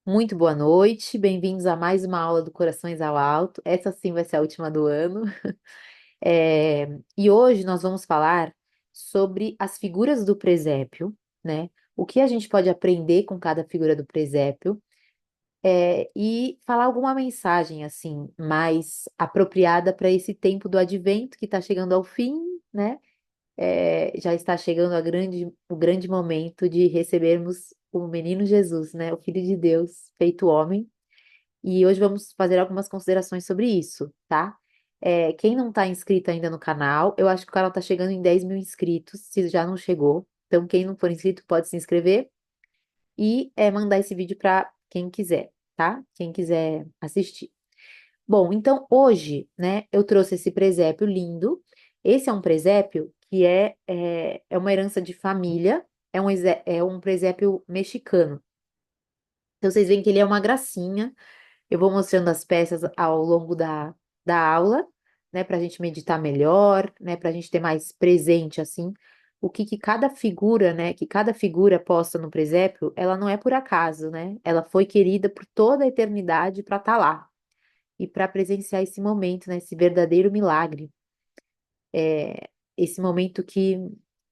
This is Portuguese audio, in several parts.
Muito boa noite, bem-vindos a mais uma aula do Corações ao Alto. Essa sim vai ser a última do ano. E hoje nós vamos falar sobre as figuras do presépio, né? O que a gente pode aprender com cada figura do presépio, e falar alguma mensagem assim mais apropriada para esse tempo do advento que está chegando ao fim, né? Já está chegando o grande momento de recebermos o menino Jesus, né? O Filho de Deus feito homem. E hoje vamos fazer algumas considerações sobre isso, tá? Quem não está inscrito ainda no canal, eu acho que o canal está chegando em 10 mil inscritos, se já não chegou. Então, quem não for inscrito pode se inscrever e mandar esse vídeo para quem quiser, tá? Quem quiser assistir. Bom, então hoje, né, eu trouxe esse presépio lindo. Esse é um presépio que é uma herança de família, é um presépio mexicano. Então, vocês veem que ele é uma gracinha. Eu vou mostrando as peças ao longo da aula, né, para a gente meditar melhor, né, para a gente ter mais presente, assim, o que cada figura, né, que cada figura posta no presépio, ela não é por acaso, né? Ela foi querida por toda a eternidade para estar lá e para presenciar esse momento, né, esse verdadeiro milagre, esse momento que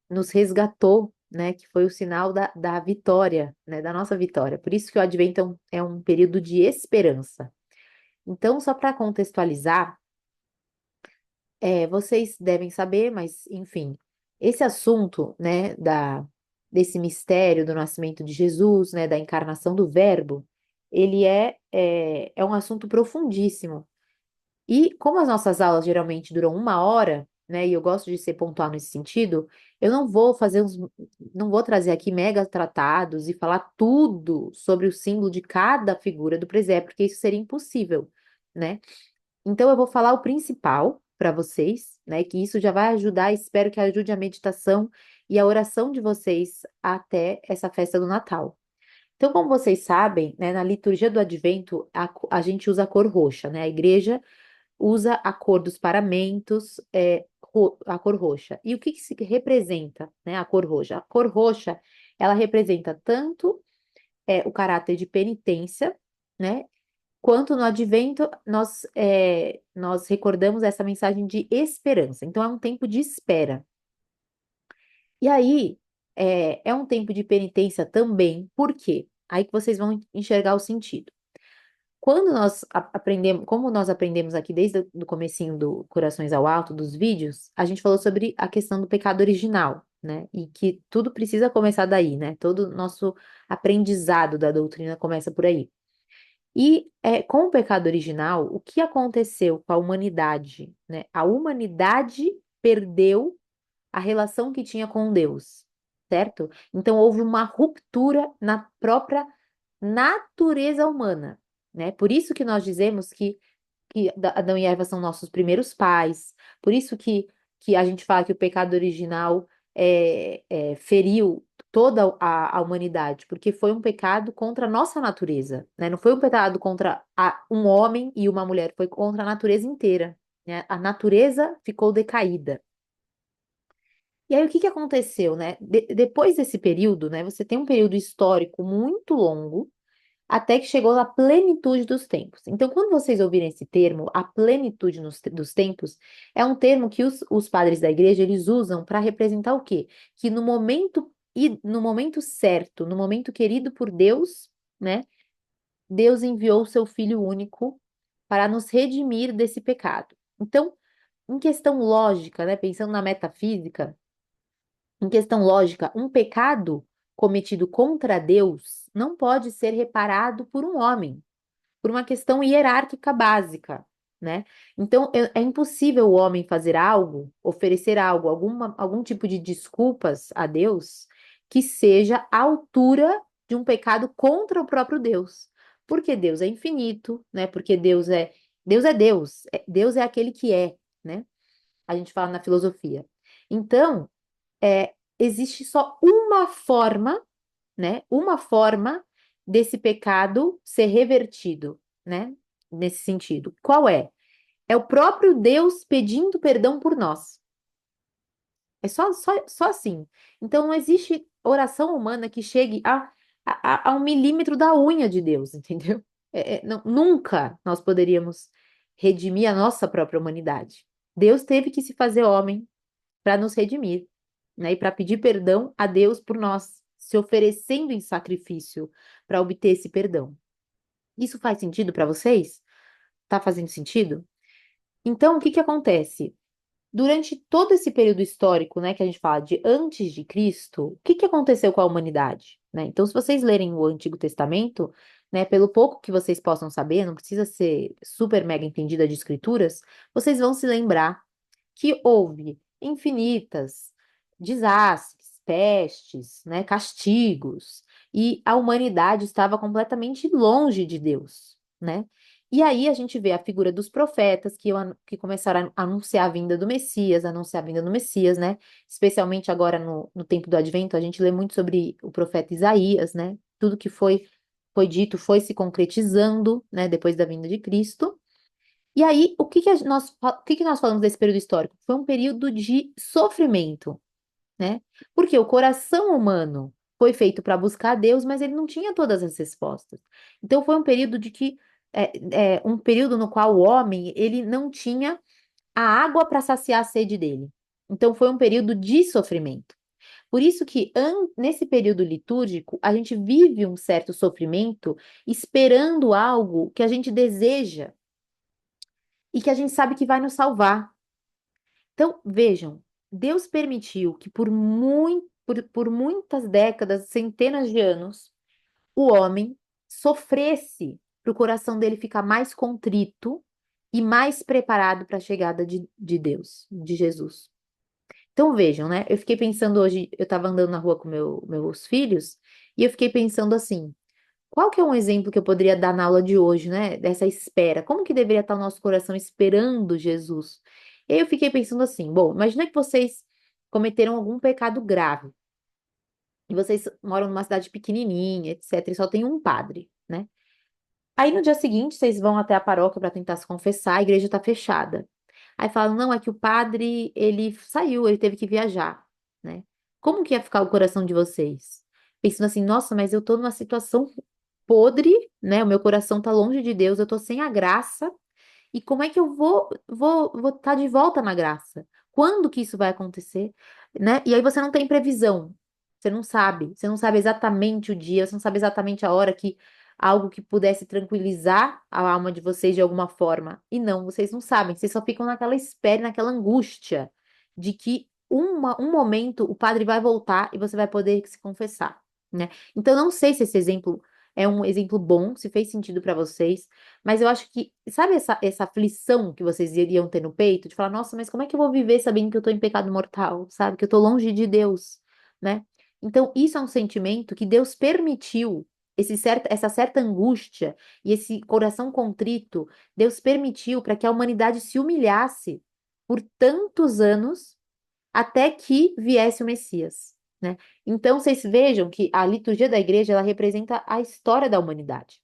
nos resgatou, né, que foi o sinal da vitória, né, da nossa vitória. Por isso que o Advento é um período de esperança. Então, só para contextualizar, vocês devem saber, mas enfim, esse assunto, né, desse mistério do nascimento de Jesus, né, da encarnação do Verbo, ele é um assunto profundíssimo. E como as nossas aulas geralmente duram uma hora, né, e eu gosto de ser pontual nesse sentido, eu não vou trazer aqui mega tratados e falar tudo sobre o símbolo de cada figura do presépio, porque isso seria impossível, né? Então, eu vou falar o principal para vocês, né? Que isso já vai ajudar, espero que ajude a meditação e a oração de vocês até essa festa do Natal. Então, como vocês sabem, né, na liturgia do Advento, a gente usa a cor roxa, né? A igreja usa a cor dos paramentos, a cor roxa. E o que se representa, né, a cor roxa? A cor roxa, ela representa tanto o caráter de penitência, né? Quanto no advento, nós recordamos essa mensagem de esperança. Então, é um tempo de espera. E aí, é um tempo de penitência também. Por quê? Aí que vocês vão enxergar o sentido. Quando nós aprendemos, como nós aprendemos aqui desde o comecinho do Corações ao Alto, dos vídeos, a gente falou sobre a questão do pecado original, né? E que tudo precisa começar daí, né? Todo o nosso aprendizado da doutrina começa por aí. E com o pecado original, o que aconteceu com a humanidade, né? A humanidade perdeu a relação que tinha com Deus, certo? Então houve uma ruptura na própria natureza humana, né? Por isso que nós dizemos que Adão e Eva são nossos primeiros pais, por isso que a gente fala que o pecado original feriu toda a humanidade, porque foi um pecado contra a nossa natureza, né? Não foi um pecado contra um homem e uma mulher, foi contra a natureza inteira, né? A natureza ficou decaída. E aí, o que que aconteceu, né? Depois desse período, né? Você tem um período histórico muito longo, até que chegou na plenitude dos tempos. Então, quando vocês ouvirem esse termo, a plenitude dos tempos, é um termo que os padres da igreja eles usam para representar o quê? Que no momento certo, no momento querido por Deus, né? Deus enviou o seu Filho único para nos redimir desse pecado. Então, em questão lógica, né? Pensando na metafísica, em questão lógica, um pecado cometido contra Deus não pode ser reparado por um homem por uma questão hierárquica básica, né? Então, é impossível o homem fazer algo, oferecer algo, algum tipo de desculpas a Deus que seja à altura de um pecado contra o próprio Deus. Porque Deus é infinito, né? Porque Deus é Deus, Deus é aquele que é, né? A gente fala na filosofia. Então, existe só uma forma, né? Uma forma desse pecado ser revertido, né? Nesse sentido. Qual é? É o próprio Deus pedindo perdão por nós. É só assim. Então não existe oração humana que chegue a a 1 milímetro da unha de Deus, entendeu? Nunca nós poderíamos redimir a nossa própria humanidade. Deus teve que se fazer homem para nos redimir, né? E para pedir perdão a Deus por nós, se oferecendo em sacrifício para obter esse perdão. Isso faz sentido para vocês? Tá fazendo sentido? Então, o que que acontece? Durante todo esse período histórico, né, que a gente fala de antes de Cristo, o que que aconteceu com a humanidade, né? Então, se vocês lerem o Antigo Testamento, né, pelo pouco que vocês possam saber, não precisa ser super mega entendida de escrituras, vocês vão se lembrar que houve infinitas desastres, pestes, né, castigos, e a humanidade estava completamente longe de Deus, né? E aí a gente vê a figura dos profetas que começaram a anunciar a vinda do Messias, anunciar a vinda do Messias, né? Especialmente agora no tempo do Advento, a gente lê muito sobre o profeta Isaías, né? Tudo que foi dito foi se concretizando, né? Depois da vinda de Cristo. E aí, o que que nós falamos desse período histórico? Foi um período de sofrimento, né? Porque o coração humano foi feito para buscar a Deus, mas ele não tinha todas as respostas. Então, foi um período um período no qual o homem, ele não tinha a água para saciar a sede dele. Então, foi um período de sofrimento. Por isso que nesse período litúrgico, a gente vive um certo sofrimento esperando algo que a gente deseja e que a gente sabe que vai nos salvar. Então, vejam, Deus permitiu que por muitas décadas, centenas de anos, o homem sofresse para o coração dele ficar mais contrito e mais preparado para a chegada de Deus, de Jesus. Então, vejam, né? Eu fiquei pensando hoje, eu estava andando na rua com meus filhos, e eu fiquei pensando assim. Qual que é um exemplo que eu poderia dar na aula de hoje, né? Dessa espera. Como que deveria estar o nosso coração esperando Jesus? E aí eu fiquei pensando assim, bom, imagina que vocês cometeram algum pecado grave e vocês moram numa cidade pequenininha, etc, e só tem um padre, né? Aí no dia seguinte vocês vão até a paróquia para tentar se confessar, a igreja está fechada. Aí falam, não, é que o padre, ele saiu, ele teve que viajar, né? Como que ia ficar o coração de vocês? Pensando assim, nossa, mas eu tô numa situação podre, né? O meu coração tá longe de Deus, eu tô sem a graça. E como é que eu vou estar de volta na graça? Quando que isso vai acontecer, né? E aí você não tem previsão. Você não sabe exatamente o dia, você não sabe exatamente a hora que algo que pudesse tranquilizar a alma de vocês de alguma forma. E não, vocês não sabem, vocês só ficam naquela espera, naquela angústia de que um momento o padre vai voltar e você vai poder se confessar, né? Então, eu não sei se esse exemplo é um exemplo bom, se fez sentido para vocês. Mas eu acho que, sabe essa aflição que vocês iriam ter no peito? De falar, nossa, mas como é que eu vou viver sabendo que eu tô em pecado mortal? Sabe? Que eu tô longe de Deus, né? Então, isso é um sentimento que Deus permitiu, essa certa angústia e esse coração contrito, Deus permitiu para que a humanidade se humilhasse por tantos anos até que viesse o Messias, né? Então, vocês vejam que a liturgia da igreja, ela representa a história da humanidade.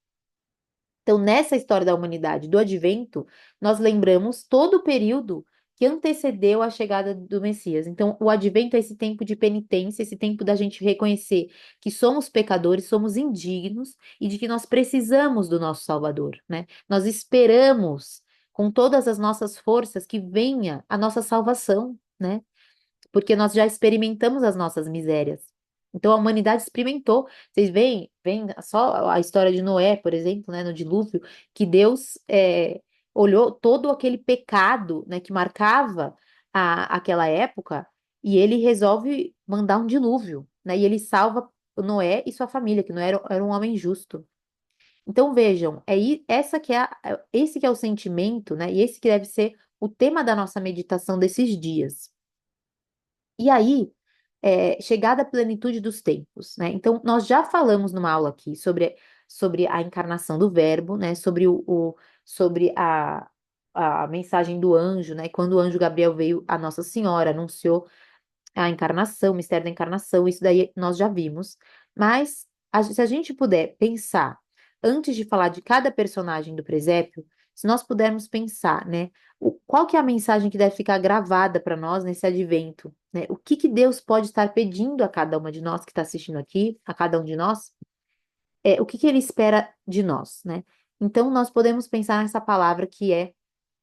Então, nessa história da humanidade, do advento, nós lembramos todo o período que antecedeu a chegada do Messias. Então, o advento é esse tempo de penitência, esse tempo da gente reconhecer que somos pecadores, somos indignos e de que nós precisamos do nosso Salvador, né? Nós esperamos com todas as nossas forças que venha a nossa salvação, né? Porque nós já experimentamos as nossas misérias. Então a humanidade experimentou. Vocês veem só a história de Noé, por exemplo, né, no dilúvio, que Deus olhou todo aquele pecado, né, que marcava aquela época e ele resolve mandar um dilúvio, né, e ele salva Noé e sua família, que Noé era um homem justo. Então vejam, esse que é o sentimento, né, e esse que deve ser o tema da nossa meditação desses dias. E aí, chegada à plenitude dos tempos, né? Então, nós já falamos numa aula aqui sobre a encarnação do Verbo, né? Sobre a mensagem do anjo, né? Quando o anjo Gabriel veio a Nossa Senhora, anunciou a encarnação, o mistério da encarnação, isso daí nós já vimos. Mas se a gente puder pensar, antes de falar de cada personagem do presépio, se nós pudermos pensar, né, qual que é a mensagem que deve ficar gravada para nós nesse advento, né? O que que Deus pode estar pedindo a cada uma de nós que está assistindo aqui, a cada um de nós? o que que ele espera de nós, né? Então, nós podemos pensar nessa palavra que é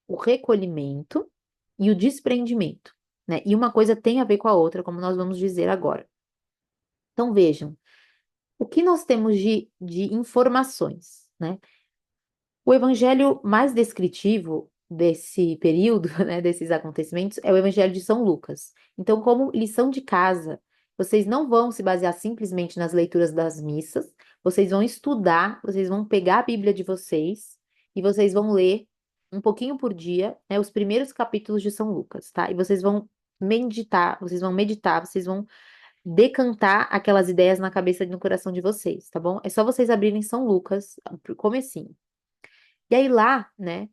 o recolhimento e o desprendimento, né? E uma coisa tem a ver com a outra, como nós vamos dizer agora. Então, vejam, o que nós temos de informações, né? O evangelho mais descritivo desse período, né, desses acontecimentos, é o evangelho de São Lucas. Então, como lição de casa, vocês não vão se basear simplesmente nas leituras das missas, vocês vão estudar, vocês vão pegar a Bíblia de vocês e vocês vão ler um pouquinho por dia, né, os primeiros capítulos de São Lucas, tá? E vocês vão meditar, vocês vão decantar aquelas ideias na cabeça e no coração de vocês, tá bom? É só vocês abrirem São Lucas, pro comecinho. E aí lá, né,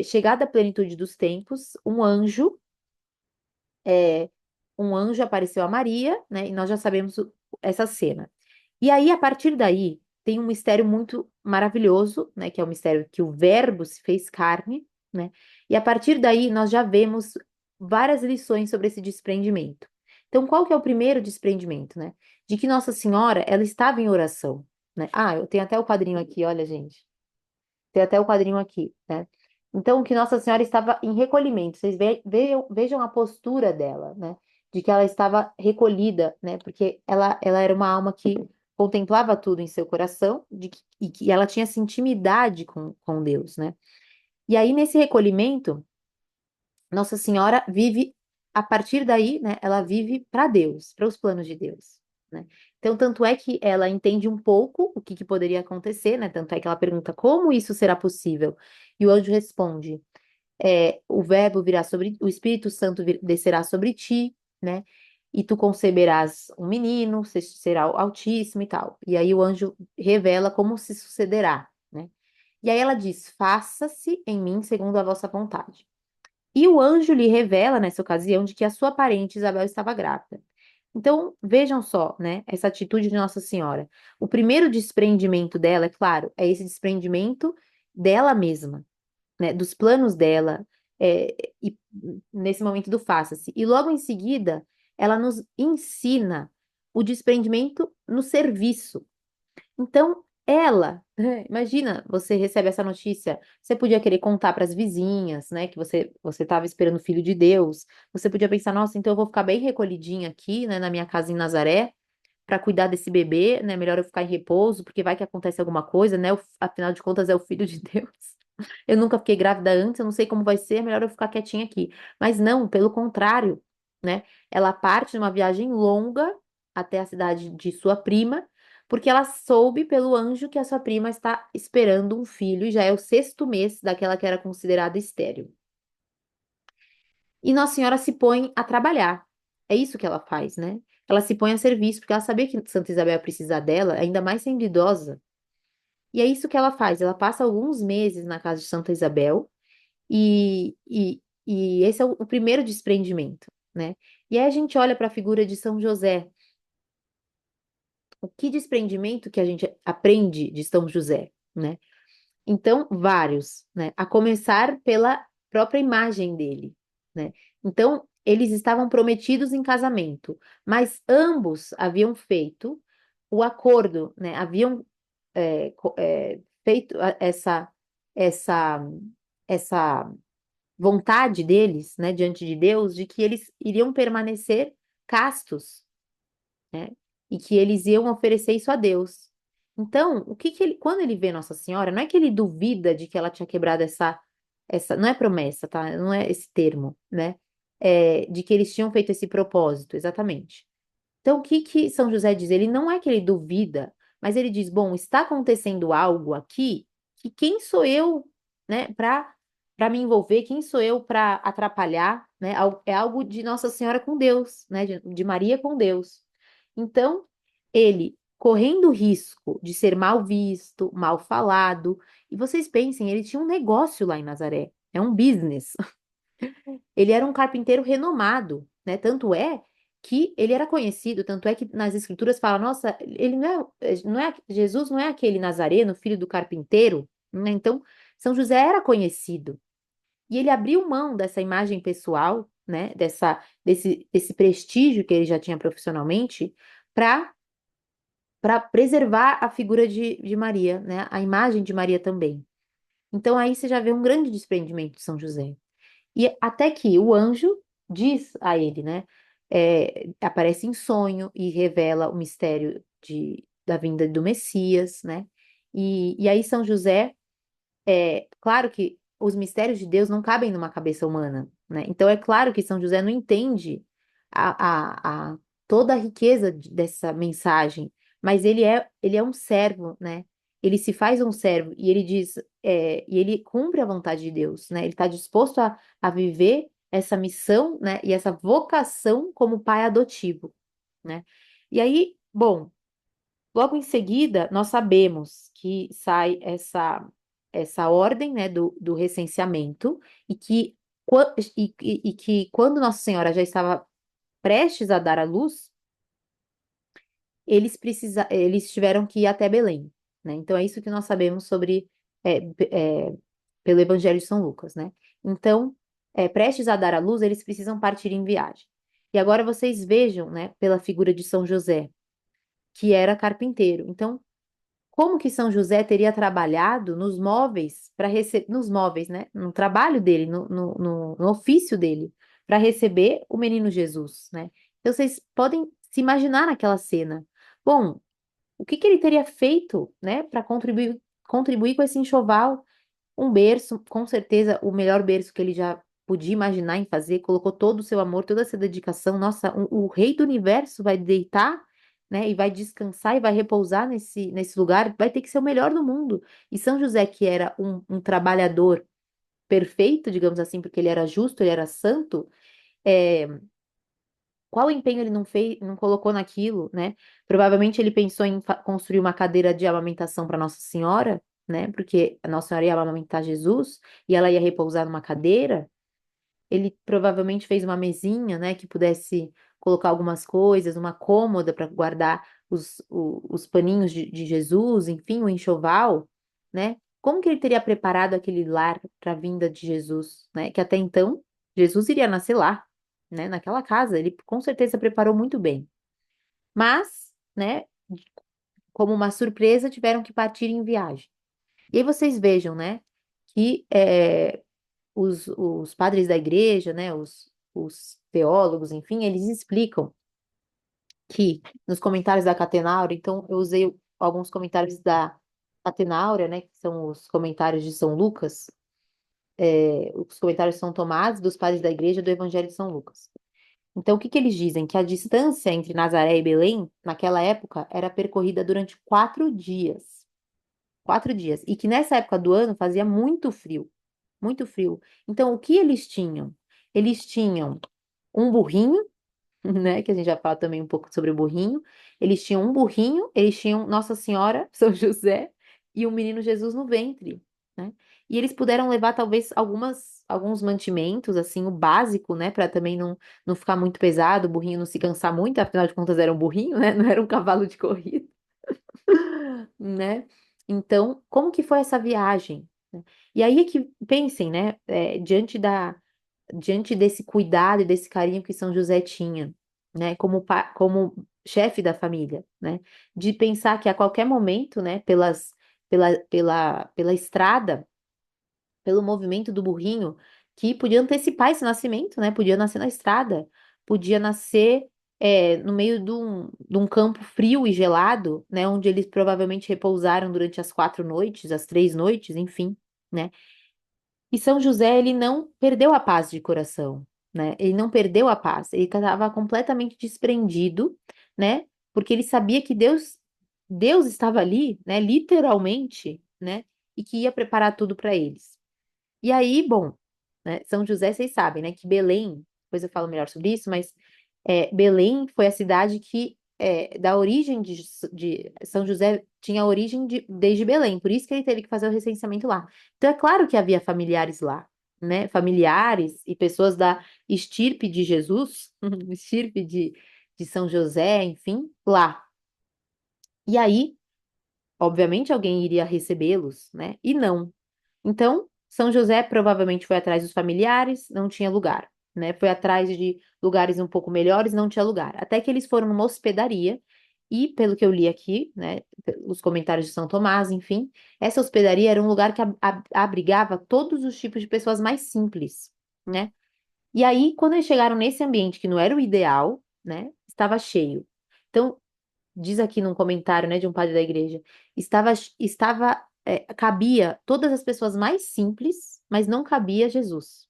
chegada a plenitude dos tempos, é, um anjo apareceu a Maria, né, e nós já sabemos essa cena. E aí, a partir daí, tem um mistério muito maravilhoso, né, que é o mistério que o Verbo se fez carne, né, e a partir daí nós já vemos várias lições sobre esse desprendimento. Então, qual que é o primeiro desprendimento, né? De que Nossa Senhora, ela estava em oração, né? Ah, eu tenho até o quadrinho aqui, olha, gente. Tem até o quadrinho aqui, né? Então, que Nossa Senhora estava em recolhimento. Vocês vejam a postura dela, né? De que ela estava recolhida, né? Porque ela era uma alma que contemplava tudo em seu coração e que ela tinha essa intimidade com Deus, né? E aí, nesse recolhimento, Nossa Senhora vive, a partir daí, né? Ela vive para Deus, para os planos de Deus, né? Então, tanto é que ela entende um pouco o que, que poderia acontecer, né? Tanto é que ela pergunta como isso será possível. E o anjo responde: o Verbo virá sobre, o Espírito Santo descerá sobre ti, né? E tu conceberás um menino, será altíssimo e tal. E aí o anjo revela como se sucederá, né? E aí ela diz: faça-se em mim segundo a vossa vontade. E o anjo lhe revela, nessa ocasião, de que a sua parente Isabel estava grávida. Então, vejam só, né, essa atitude de Nossa Senhora. O primeiro desprendimento dela, é claro, é esse desprendimento dela mesma, né, dos planos dela, e nesse momento do faça-se. E logo em seguida, ela nos ensina o desprendimento no serviço. Então, ela, imagina, você recebe essa notícia, você podia querer contar para as vizinhas, né, que você estava esperando o filho de Deus. Você podia pensar, nossa, então eu vou ficar bem recolhidinha aqui, né, na minha casa em Nazaré, para cuidar desse bebê, né? Melhor eu ficar em repouso, porque vai que acontece alguma coisa, né? Afinal de contas, é o filho de Deus. Eu nunca fiquei grávida antes, eu não sei como vai ser, melhor eu ficar quietinha aqui. Mas não, pelo contrário, né? Ela parte numa viagem longa até a cidade de sua prima, porque ela soube pelo anjo que a sua prima está esperando um filho e já é o sexto mês daquela que era considerada estéril. E Nossa Senhora se põe a trabalhar. É isso que ela faz, né? Ela se põe a serviço, porque ela sabia que Santa Isabel ia precisar dela, ainda mais sendo idosa. E é isso que ela faz. Ela passa alguns meses na casa de Santa Isabel, e esse é o primeiro desprendimento, né? E aí a gente olha para a figura de São José. O que desprendimento que a gente aprende de São José, né? Então, vários, né? A começar pela própria imagem dele, né? Então, eles estavam prometidos em casamento, mas ambos haviam feito o acordo, né? Haviam feito essa, essa vontade deles, né, diante de Deus, de que eles iriam permanecer castos, né? E que eles iam oferecer isso a Deus. Então, o que que ele, quando ele vê Nossa Senhora, não é que ele duvida de que ela tinha quebrado não é promessa, tá? Não é esse termo, né? De que eles tinham feito esse propósito, exatamente. Então, o que que São José diz? Ele não é que ele duvida, mas ele diz: bom, está acontecendo algo aqui que quem sou eu, né, para me envolver? Quem sou eu para atrapalhar, né? É algo de Nossa Senhora com Deus, né? De Maria com Deus. Então, ele correndo o risco de ser mal visto, mal falado, e vocês pensem, ele tinha um negócio lá em Nazaré, é um business. Ele era um carpinteiro renomado, né? Tanto é que ele era conhecido, tanto é que nas escrituras fala, nossa, ele Jesus não é aquele nazareno, filho do carpinteiro, né? Então, São José era conhecido. E ele abriu mão dessa imagem pessoal, né? Desse prestígio que ele já tinha profissionalmente, para para preservar a figura de Maria, né? A imagem de Maria também. Então aí você já vê um grande desprendimento de São José. E até que o anjo diz a ele, né? Aparece em sonho e revela o mistério da vinda do Messias, né? E aí São José, claro que os mistérios de Deus não cabem numa cabeça humana, né? Então é claro que São José não entende toda a riqueza dessa mensagem, mas ele é um servo, né? Ele se faz um servo e ele diz, e ele cumpre a vontade de Deus, né? Ele está disposto a viver essa missão, né? E essa vocação como pai adotivo, né? E aí, bom. Logo em seguida, nós sabemos que sai essa ordem, né, do recenseamento e e que quando Nossa Senhora já estava prestes a dar à luz, eles tiveram que ir até Belém, né? Então é isso que nós sabemos sobre pelo Evangelho de São Lucas, né? Então, prestes a dar à luz, eles precisam partir em viagem. E agora vocês vejam, né, pela figura de São José, que era carpinteiro. Então, como que São José teria trabalhado nos móveis para receber, nos móveis, né? No trabalho dele, no ofício dele, para receber o menino Jesus, né? Então vocês podem se imaginar naquela cena. Bom, o que que ele teria feito, né, para contribuir com esse enxoval? Um berço, com certeza, o melhor berço que ele já podia imaginar em fazer, colocou todo o seu amor, toda essa dedicação. Nossa, o rei do universo vai deitar, né, e vai descansar e vai repousar nesse lugar, vai ter que ser o melhor do mundo. E São José, que era um trabalhador perfeito, digamos assim, porque ele era justo, ele era santo, é, qual empenho ele não fez, não colocou naquilo, né? Provavelmente ele pensou em construir uma cadeira de amamentação para Nossa Senhora, né? Porque a Nossa Senhora ia amamentar Jesus e ela ia repousar numa cadeira. Ele provavelmente fez uma mesinha, né, que pudesse colocar algumas coisas, uma cômoda para guardar os paninhos de Jesus, enfim, o enxoval, né? Como que ele teria preparado aquele lar para a vinda de Jesus, né? Que até então Jesus iria nascer lá, né? Naquela casa, ele com certeza preparou muito bem. Mas, né, como uma surpresa, tiveram que partir em viagem. E aí vocês vejam, né, que os padres da igreja, né, os teólogos, enfim, eles explicam que nos comentários da Catenaura, então eu usei alguns comentários da Catenaura, né, que são os comentários de São Lucas, os comentários de São Tomás, dos padres da igreja do Evangelho de São Lucas. Então, o que que eles dizem? Que a distância entre Nazaré e Belém, naquela época, era percorrida durante 4 dias. 4 dias. E que nessa época do ano fazia muito frio. Muito frio. Então, o que eles tinham? Eles tinham um burrinho, né? Que a gente já fala também um pouco sobre o burrinho. Eles tinham um burrinho, eles tinham Nossa Senhora, São José e o menino Jesus no ventre, né? E eles puderam levar talvez alguns mantimentos, assim, o básico, né? Para também não ficar muito pesado, o burrinho não se cansar muito, afinal de contas era um burrinho, né? Não era um cavalo de corrida, né? Então, como que foi essa viagem? E aí é que pensem, né? Diante desse cuidado e desse carinho que São José tinha, né, como chefe da família, né, de pensar que a qualquer momento, né, pela estrada, pelo movimento do burrinho, que podia antecipar esse nascimento, né, podia nascer na estrada, podia nascer no meio de um campo frio e gelado, né, onde eles provavelmente repousaram durante as 4 noites, as 3 noites, enfim, né, e São José, ele não perdeu a paz de coração, né? Ele não perdeu a paz, ele estava completamente desprendido, né? Porque ele sabia que Deus estava ali, né? Literalmente, né? E que ia preparar tudo para eles. E aí, bom, né? São José, vocês sabem, né? Que Belém, depois eu falo melhor sobre isso, mas Belém foi a cidade que, da origem de São José, tinha origem desde Belém, por isso que ele teve que fazer o recenseamento lá. Então, é claro que havia familiares lá, né? Familiares e pessoas da estirpe de Jesus, estirpe de São José, enfim, lá. E aí, obviamente, alguém iria recebê-los, né? E não. Então, São José provavelmente foi atrás dos familiares, não tinha lugar, né? Foi atrás de lugares um pouco melhores, não tinha lugar. Até que eles foram numa hospedaria E pelo que eu li aqui, né, os comentários de São Tomás, enfim, essa hospedaria era um lugar que abrigava todos os tipos de pessoas mais simples, né? E aí, quando eles chegaram nesse ambiente que não era o ideal, né, estava cheio. Então, diz aqui num comentário, né, de um padre da igreja, cabia todas as pessoas mais simples, mas não cabia Jesus,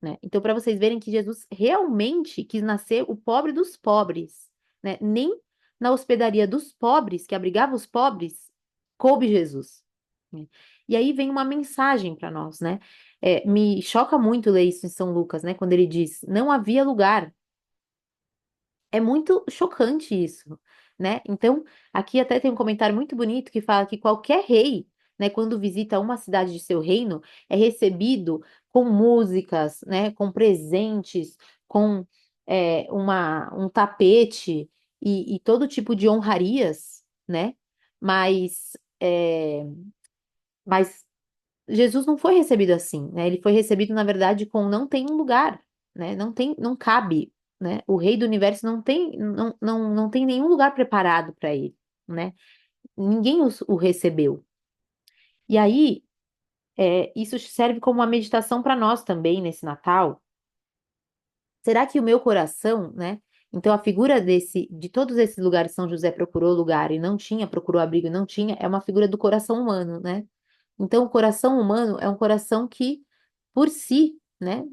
né? Então, para vocês verem que Jesus realmente quis nascer o pobre dos pobres, né? Nem na hospedaria dos pobres, que abrigava os pobres, coube Jesus, né? E aí vem uma mensagem para nós, né? Me choca muito ler isso em São Lucas, né? Quando ele diz: não havia lugar. É muito chocante isso, né? Então, aqui até tem um comentário muito bonito que fala que qualquer rei, né, quando visita uma cidade de seu reino, é recebido com músicas, né, com presentes, com um tapete e todo tipo de honrarias, né? Mas, é, mas Jesus não foi recebido assim, né? Ele foi recebido, na verdade, com não tem um lugar, né? Não tem, não cabe, né? O rei do universo não tem nenhum lugar preparado para ele, né? Ninguém o recebeu. E aí, isso serve como uma meditação para nós também nesse Natal. Será que o meu coração, né? Então, a figura de todos esses lugares, São José procurou lugar e não tinha, procurou abrigo e não tinha, é uma figura do coração humano, né? Então, o coração humano é um coração que, por si, né,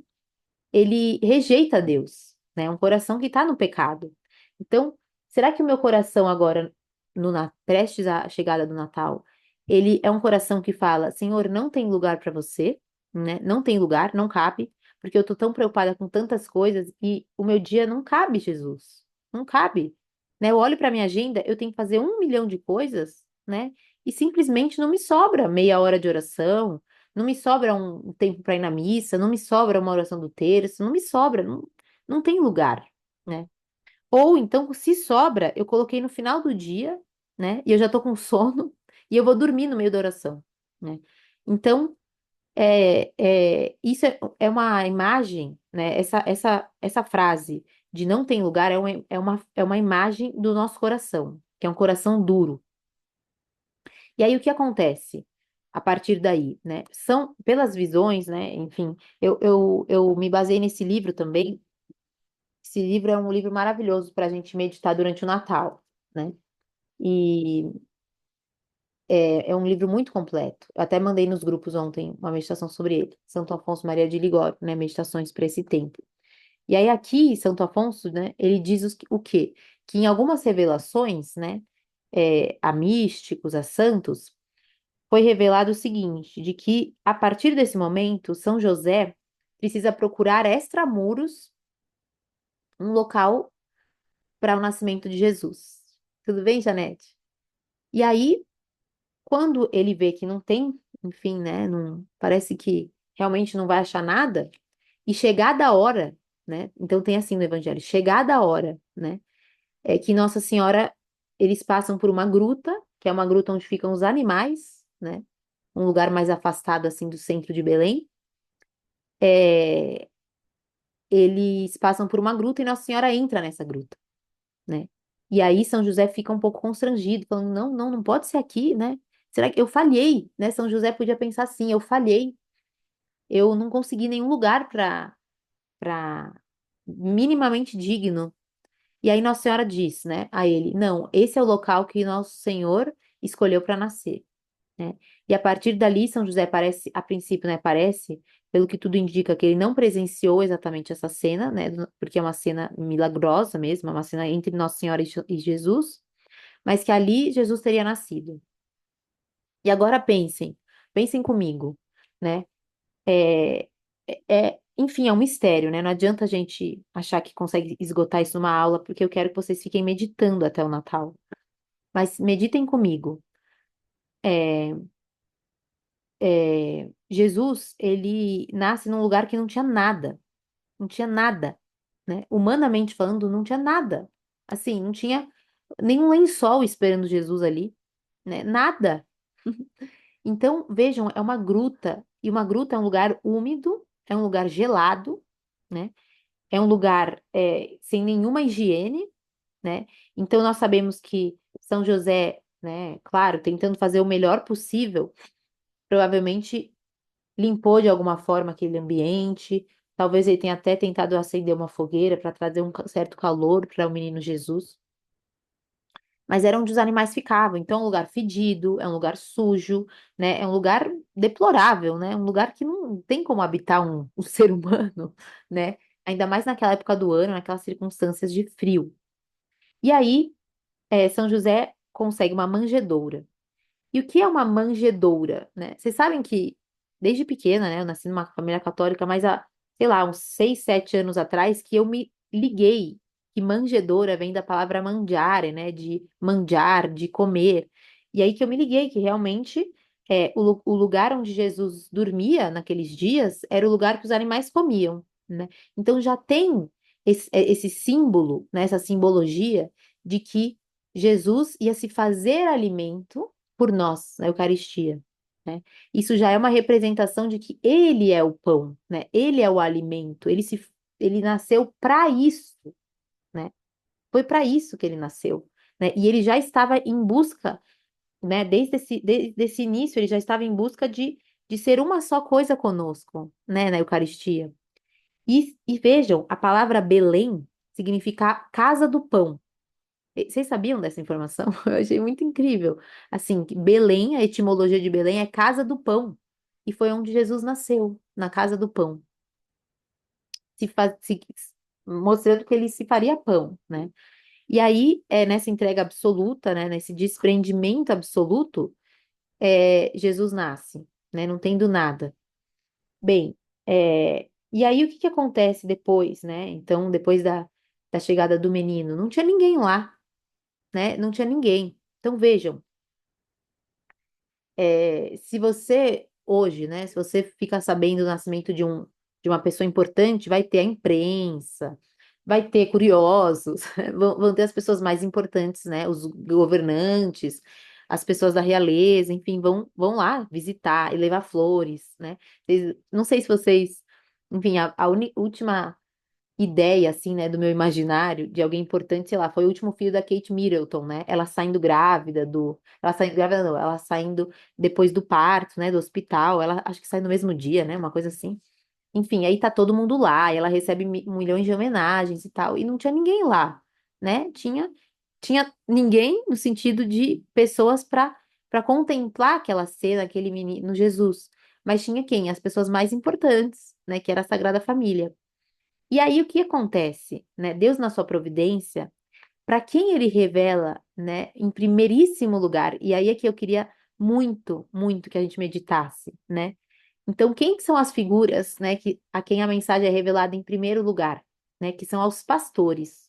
ele rejeita Deus, né? É um coração que está no pecado. Então, será que o meu coração agora, prestes à chegada do Natal, ele é um coração que fala, Senhor, não tem lugar para você, né? Não tem lugar, não cabe, porque eu estou tão preocupada com tantas coisas e o meu dia não cabe, Jesus. Não cabe, né? Eu olho para minha agenda, eu tenho que fazer 1 milhão de coisas, né? E simplesmente não me sobra meia hora de oração, não me sobra um tempo para ir na missa, não me sobra uma oração do terço, não me sobra, não tem lugar, né? Ou então, se sobra, eu coloquei no final do dia, né? E eu já tô com sono e eu vou dormir no meio da oração, né? Então, isso é uma imagem, né? Essa frase de não tem lugar é uma imagem do nosso coração, que é um coração duro. E aí o que acontece a partir daí, né? São pelas visões, né? Enfim, eu me baseei nesse livro também. Esse livro é um livro maravilhoso para a gente meditar durante o Natal, né? E é um livro muito completo. Eu até mandei nos grupos ontem uma meditação sobre ele. Santo Afonso Maria de Ligório, né? Meditações para esse tempo. E aí aqui, Santo Afonso, né? Ele diz o quê? Que em algumas revelações, né? A místicos, a santos, foi revelado o seguinte, de que a partir desse momento, São José precisa procurar extramuros um local para o nascimento de Jesus. Tudo bem, Janete? E aí, quando ele vê que não tem, enfim, né, não, parece que realmente não vai achar nada, e chegada a hora, né? Então tem assim no Evangelho, chegada a hora, né? É que Nossa Senhora, eles passam por uma gruta, que é uma gruta onde ficam os animais, né? Um lugar mais afastado assim do centro de Belém. É, eles passam por uma gruta e Nossa Senhora entra nessa gruta, né? E aí São José fica um pouco constrangido, falando, não, não, não pode ser aqui, né? Será que eu falhei, né? São José podia pensar assim, eu falhei, eu não consegui nenhum lugar para minimamente digno. E aí Nossa Senhora diz, né, a ele, não, esse é o local que Nosso Senhor escolheu para nascer, né? E a partir dali, São José parece, a princípio, né, parece, pelo que tudo indica, que ele não presenciou exatamente essa cena, né, porque é uma cena milagrosa mesmo, é uma cena entre Nossa Senhora e Jesus, mas que ali Jesus teria nascido. E agora pensem comigo, né? É, enfim, é um mistério, né? Não adianta a gente achar que consegue esgotar isso numa aula, porque eu quero que vocês fiquem meditando até o Natal. Mas meditem comigo. É, Jesus, ele nasce num lugar que não tinha nada, não tinha nada, né? Humanamente falando, não tinha nada. Assim, não tinha nenhum lençol esperando Jesus ali, né? Nada. Então, vejam, é uma gruta, e uma gruta é um lugar úmido, é um lugar gelado, né? É um lugar sem nenhuma higiene, né? Então nós sabemos que São José, né, claro, tentando fazer o melhor possível, provavelmente limpou de alguma forma aquele ambiente. Talvez ele tenha até tentado acender uma fogueira para trazer um certo calor para o menino Jesus. Mas era onde os animais ficavam. Então, é um lugar fedido, é um lugar sujo, né? É um lugar deplorável, né? Um lugar que não tem como habitar um ser humano, né? Ainda mais naquela época do ano, naquelas circunstâncias de frio. E aí, São José consegue uma manjedoura. E o que é uma manjedoura, né? Vocês sabem que, desde pequena, né? Eu nasci numa família católica, mas há, sei lá, uns 6, 7 anos atrás, que eu me liguei que manjedoura vem da palavra mangiare, né? De manjar, de comer. E aí que eu me liguei que realmente o lugar onde Jesus dormia naqueles dias era o lugar que os animais comiam, né? Então já tem esse símbolo, né? Essa simbologia de que Jesus ia se fazer alimento por nós na Eucaristia, né? Isso já é uma representação de que ele é o pão, né? Ele é o alimento, ele nasceu para isso, né? Foi para isso que ele nasceu, né? E ele já estava em busca, né? Desde esse início, ele já estava em busca de ser uma só coisa conosco, né? Na Eucaristia. E vejam, a palavra Belém significa casa do pão. Vocês sabiam dessa informação? Eu achei muito incrível. Assim, que Belém, a etimologia de Belém é casa do pão. E foi onde Jesus nasceu, na casa do pão, se fa- se- mostrando que ele se faria pão, né? E aí, nessa entrega absoluta, né, nesse desprendimento absoluto, Jesus nasce, né, não tendo nada. Bem, e aí o que que acontece depois, né? Então, depois da chegada do menino, não tinha ninguém lá, né? Não tinha ninguém. Então, vejam. Se você hoje, né, se você fica sabendo do nascimento de uma pessoa importante, vai ter a imprensa, vai ter curiosos, vão ter as pessoas mais importantes, né, os governantes, as pessoas da realeza, enfim, vão lá visitar e levar flores, né? Não sei se vocês, enfim, última ideia, assim, né, do meu imaginário de alguém importante, sei lá, foi o último filho da Kate Middleton, né? Ela saindo grávida ela saindo grávida não, ela saindo depois do parto, né, do hospital, ela acho que sai no mesmo dia, né, uma coisa assim. Enfim, aí tá todo mundo lá, e ela recebe milhões de homenagens e tal, e não tinha ninguém lá, né? Tinha ninguém no sentido de pessoas para contemplar aquela cena, aquele menino Jesus. Mas tinha quem? As pessoas mais importantes, né, que era a Sagrada Família. E aí o que acontece, né? Deus na sua providência, para quem ele revela, né, em primeiríssimo lugar, e aí é que eu queria muito, muito que a gente meditasse, né? Então, quem que são as figuras, né, que a quem a mensagem é revelada em primeiro lugar, né, que são aos pastores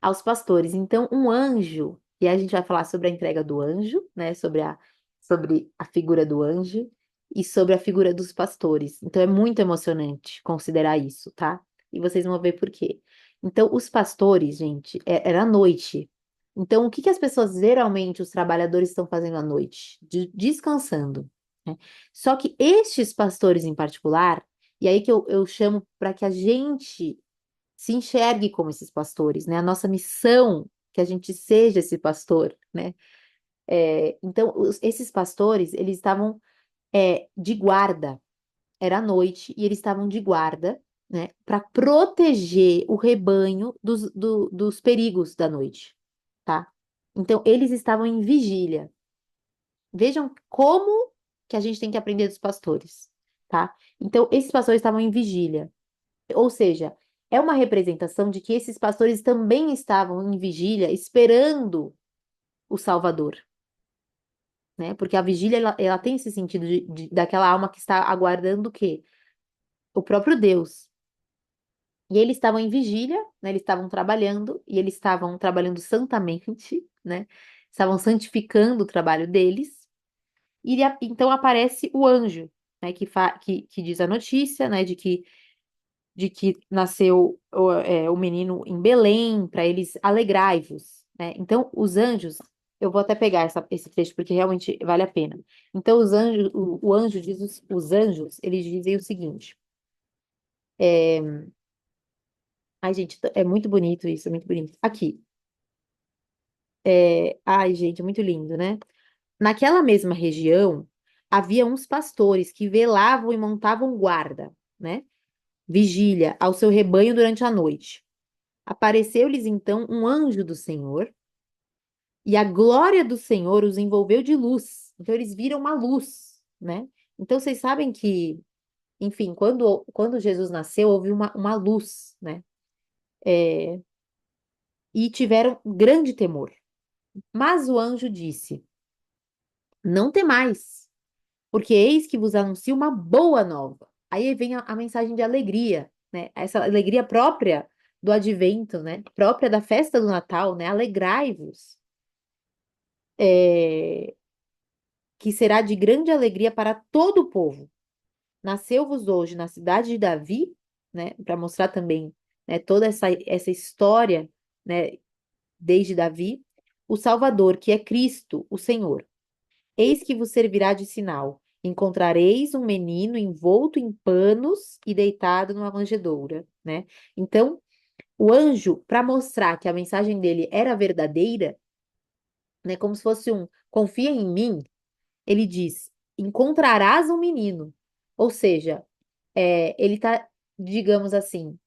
aos pastores. Então, um anjo, e a gente vai falar sobre a entrega do anjo, né? Sobre a figura do anjo e sobre a figura dos pastores. Então, é muito emocionante considerar isso, tá? E vocês vão ver por quê. Então, os pastores, gente, era à noite. Então, o que que as pessoas, geralmente, os trabalhadores estão fazendo à noite? Descansando, né? Só que estes pastores em particular, e aí que eu chamo para que a gente se enxergue como esses pastores, né? A nossa missão, que a gente seja esse pastor, né? Então, esses pastores, eles estavam de guarda, era à noite, e eles estavam de guarda, né? Para proteger o rebanho dos perigos da noite, tá? Então, eles estavam em vigília. Vejam como que a gente tem que aprender dos pastores, tá? Então, esses pastores estavam em vigília. Ou seja, é uma representação de que esses pastores também estavam em vigília esperando o Salvador, né? Porque a vigília ela tem esse sentido daquela alma que está aguardando o quê? O próprio Deus. E eles estavam em vigília, né? Eles estavam trabalhando e eles estavam trabalhando santamente, né? Estavam santificando o trabalho deles. E então aparece o anjo, né? Que diz a notícia, né? De que nasceu o menino em Belém, para eles alegrai-vos, né? Então, os anjos, eu vou até pegar esse trecho porque realmente vale a pena. Então, os anjos, o anjo diz, os anjos, eles dizem o seguinte: Ai, gente, é muito bonito isso, é muito bonito. Aqui, ai, gente, é muito lindo, né? Naquela mesma região, havia uns pastores que velavam e montavam guarda, né? Vigília ao seu rebanho durante a noite. Apareceu-lhes então um anjo do Senhor, e a glória do Senhor os envolveu de luz. Então eles viram uma luz, né? Então vocês sabem que, enfim, quando Jesus nasceu, houve uma luz, né? É, e tiveram grande temor. Mas o anjo disse: Não temais, porque eis que vos anuncio uma boa nova. Aí vem a mensagem de alegria, né? Essa alegria própria do advento, né? Própria da festa do Natal, né? Alegrai-vos, é, que será de grande alegria para todo o povo. Nasceu-vos hoje na cidade de Davi, né? Para mostrar também, né? Toda essa história, né? Desde Davi, o Salvador, que é Cristo, o Senhor. Eis que vos servirá de sinal. Encontrareis um menino envolto em panos e deitado numa manjedoura, né? Então, o anjo, para mostrar que a mensagem dele era verdadeira, né, como se fosse um confia em mim, ele diz: encontrarás um menino. Ou seja, ele está, digamos assim,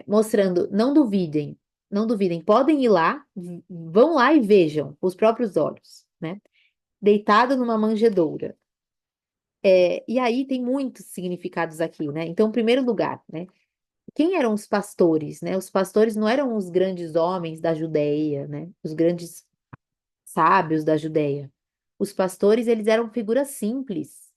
mostrando, não duvidem, não duvidem, podem ir lá, vão lá e vejam com os próprios olhos, né? Deitado numa manjedoura. E aí tem muitos significados aqui, né? Então, em primeiro lugar, né? Quem eram os pastores, né? Os pastores não eram os grandes homens da Judéia, né? Os grandes sábios da Judéia. Os pastores, eles eram figuras simples,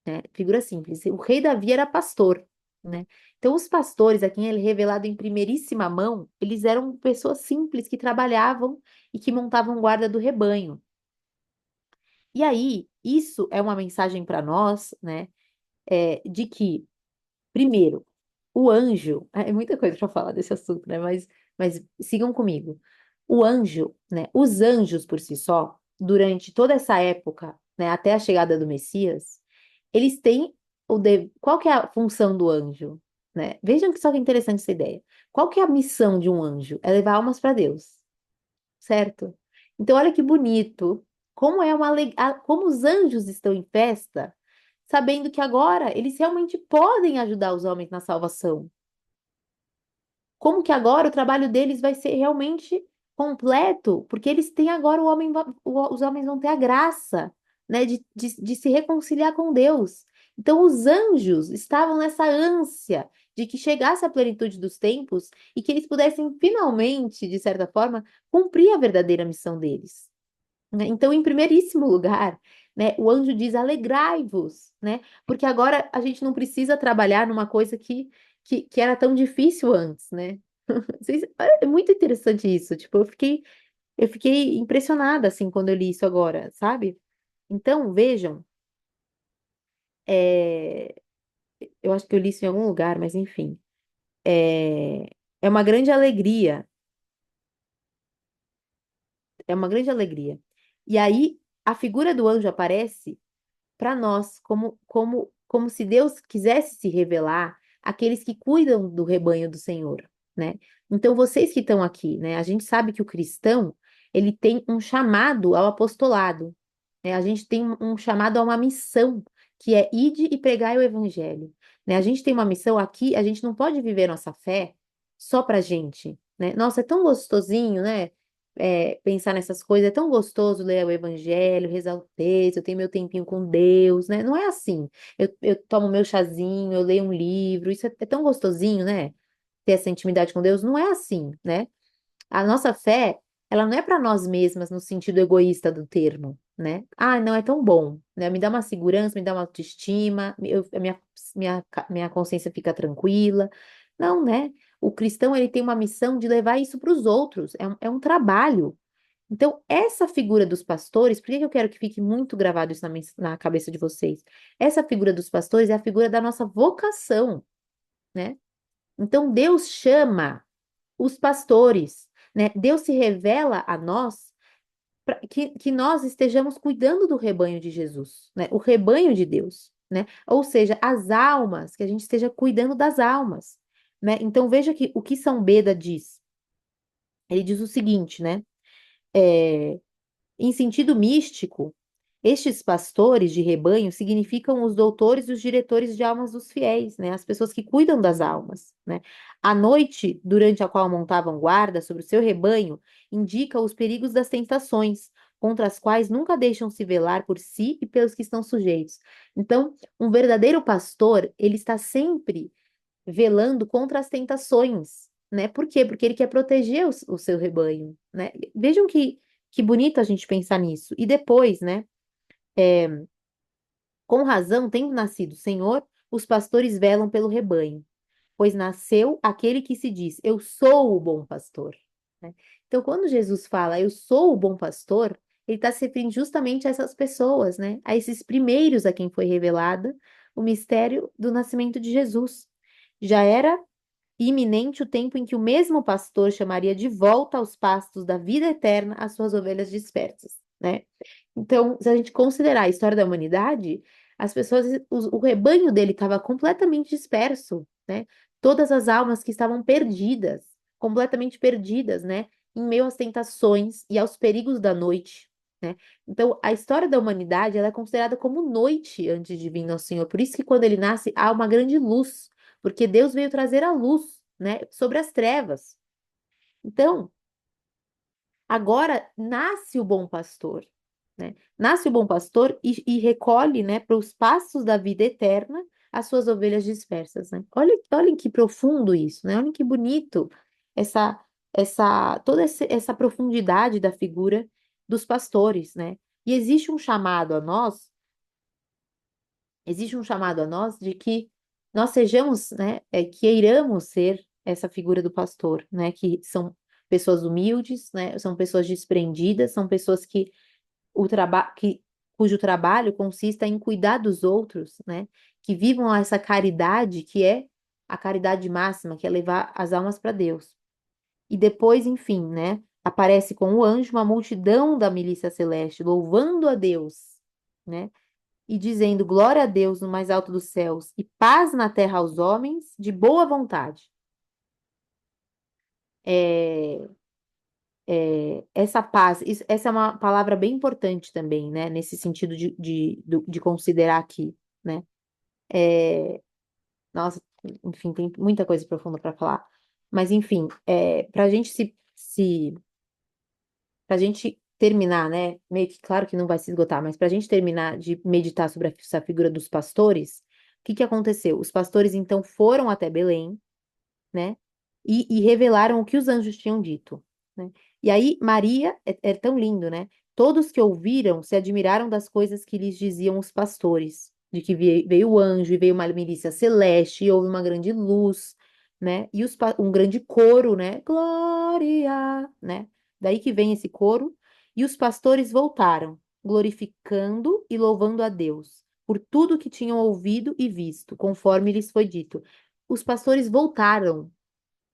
né? Figuras simples. O rei Davi era pastor, né? Então, os pastores, a quem ele é revelado em primeiríssima mão, eles eram pessoas simples que trabalhavam e que montavam guarda do rebanho. E aí, isso é uma mensagem para nós, né? De que primeiro, o anjo, é muita coisa para falar desse assunto, né? Mas sigam comigo. O anjo, né? Os anjos por si só, durante toda essa época, né? Até a chegada do Messias, eles têm qual que é a função do anjo, né? Vejam que só que interessante essa ideia. Qual que é a missão de um anjo? É levar almas para Deus, certo? Então, olha que bonito. Como é como os anjos estão em festa, sabendo que agora eles realmente podem ajudar os homens na salvação. Como que agora o trabalho deles vai ser realmente completo, porque eles têm agora os homens vão ter a graça, né, de se reconciliar com Deus. Então, os anjos estavam nessa ânsia de que chegasse a plenitude dos tempos e que eles pudessem finalmente, de certa forma, cumprir a verdadeira missão deles, né? Então, em primeiríssimo lugar, né, o anjo diz: alegrai-vos, né? Porque agora a gente não precisa trabalhar numa coisa que era tão difícil antes, né? É muito interessante isso. Tipo, eu fiquei impressionada assim quando eu li isso agora, sabe? Então, vejam, é, eu acho que eu li isso em algum lugar, mas enfim, é, é uma grande alegria, é uma grande alegria. E aí, a figura do anjo aparece para nós, como se Deus quisesse se revelar àqueles que cuidam do rebanho do Senhor, né? Então, vocês que estão aqui, né? A gente sabe que o cristão, ele tem um chamado ao apostolado, né? A gente tem um chamado a uma missão, que é ide e pregai o evangelho, né? A gente tem uma missão aqui, a gente não pode viver nossa fé só pra gente, né? Nossa, é tão gostosinho, né? Pensar nessas coisas, é tão gostoso ler o evangelho, rezar o texto, eu tenho meu tempinho com Deus, né? Não é assim. Eu tomo meu chazinho, eu leio um livro, isso é tão gostosinho, né? Ter essa intimidade com Deus, não é assim, né? A nossa fé, ela não é para nós mesmas no sentido egoísta do termo, né? Ah, não é tão bom, né? Me dá uma segurança, me dá uma autoestima, a minha consciência fica tranquila. Não, né? O cristão, ele tem uma missão de levar isso para os outros, é um trabalho. Então, essa figura dos pastores, por que que eu quero que fique muito gravado isso na cabeça de vocês? Essa figura dos pastores é a figura da nossa vocação, né? Então, Deus chama os pastores, né? Deus se revela a nós para que nós estejamos cuidando do rebanho de Jesus, né? O rebanho de Deus, né? Ou seja, as almas, que a gente esteja cuidando das almas. né? Então veja que o que São Beda diz. Ele diz o seguinte, né? É, em sentido místico, estes pastores de rebanho significam os doutores e os diretores de almas dos fiéis, né? As pessoas que cuidam das almas, né? A noite, durante a qual montavam guarda sobre o seu rebanho, indica os perigos das tentações, contra as quais nunca deixam se velar por si e pelos que estão sujeitos. Então, um verdadeiro pastor, ele está sempre velando contra as tentações, né? Por quê? Porque ele quer proteger o seu rebanho, né? Vejam que bonito a gente pensar nisso. E depois, né? Com razão, tendo nascido o Senhor, os pastores velam pelo rebanho, pois nasceu aquele que se diz: Eu sou o bom pastor, né? Então, quando Jesus fala: Eu sou o bom pastor, ele está se referindo justamente a essas pessoas, né? A esses primeiros a quem foi revelada o mistério do nascimento de Jesus. Já era iminente o tempo em que o mesmo pastor chamaria de volta aos pastos da vida eterna as suas ovelhas dispersas, né? Então, se a gente considerar a história da humanidade, as pessoas, o rebanho dele estava completamente disperso, né? Todas as almas que estavam perdidas, completamente perdidas, né? Em meio às tentações e aos perigos da noite, né? Então, a história da humanidade, ela é considerada como noite antes de vir ao Senhor. Por isso que quando ele nasce, há uma grande luz, porque Deus veio trazer a luz, né? Sobre as trevas. Então, agora nasce o bom pastor, né? Nasce o bom pastor e recolhe, né, para os pastos da vida eterna as suas ovelhas dispersas, né? Olhem que profundo isso, né? Olhem que bonito essa, toda essa profundidade da figura dos pastores, né? E existe um chamado a nós de que nós sejamos, né, queiramos ser essa figura do pastor, né? Que são pessoas humildes, né? São pessoas desprendidas, são pessoas cujo trabalho consista em cuidar dos outros, né? Que vivam essa caridade que é a caridade máxima, que é levar as almas para Deus. E depois, enfim, né? Aparece com o anjo uma multidão da milícia celeste, louvando a Deus, né? E dizendo glória a Deus no mais alto dos céus e paz na terra aos homens de boa vontade. É, essa paz, essa é uma palavra bem importante também, né? Nesse sentido de considerar aqui, né? É, nossa, enfim, tem muita coisa profunda para falar. Mas, enfim, para a gente para a gente terminar, né? Meio que claro que não vai se esgotar, mas para a gente terminar de meditar sobre essa figura dos pastores, o que que aconteceu? Os pastores então foram até Belém, né? E revelaram o que os anjos tinham dito, né? E aí, Maria, é tão lindo, né? Todos que ouviram se admiraram das coisas que lhes diziam os pastores, de que veio o anjo e veio uma milícia celeste e houve uma grande luz, né? E um grande coro, né? Glória, né? Daí que vem esse coro. E os pastores voltaram, glorificando e louvando a Deus por tudo que tinham ouvido e visto, conforme lhes foi dito. Os pastores voltaram.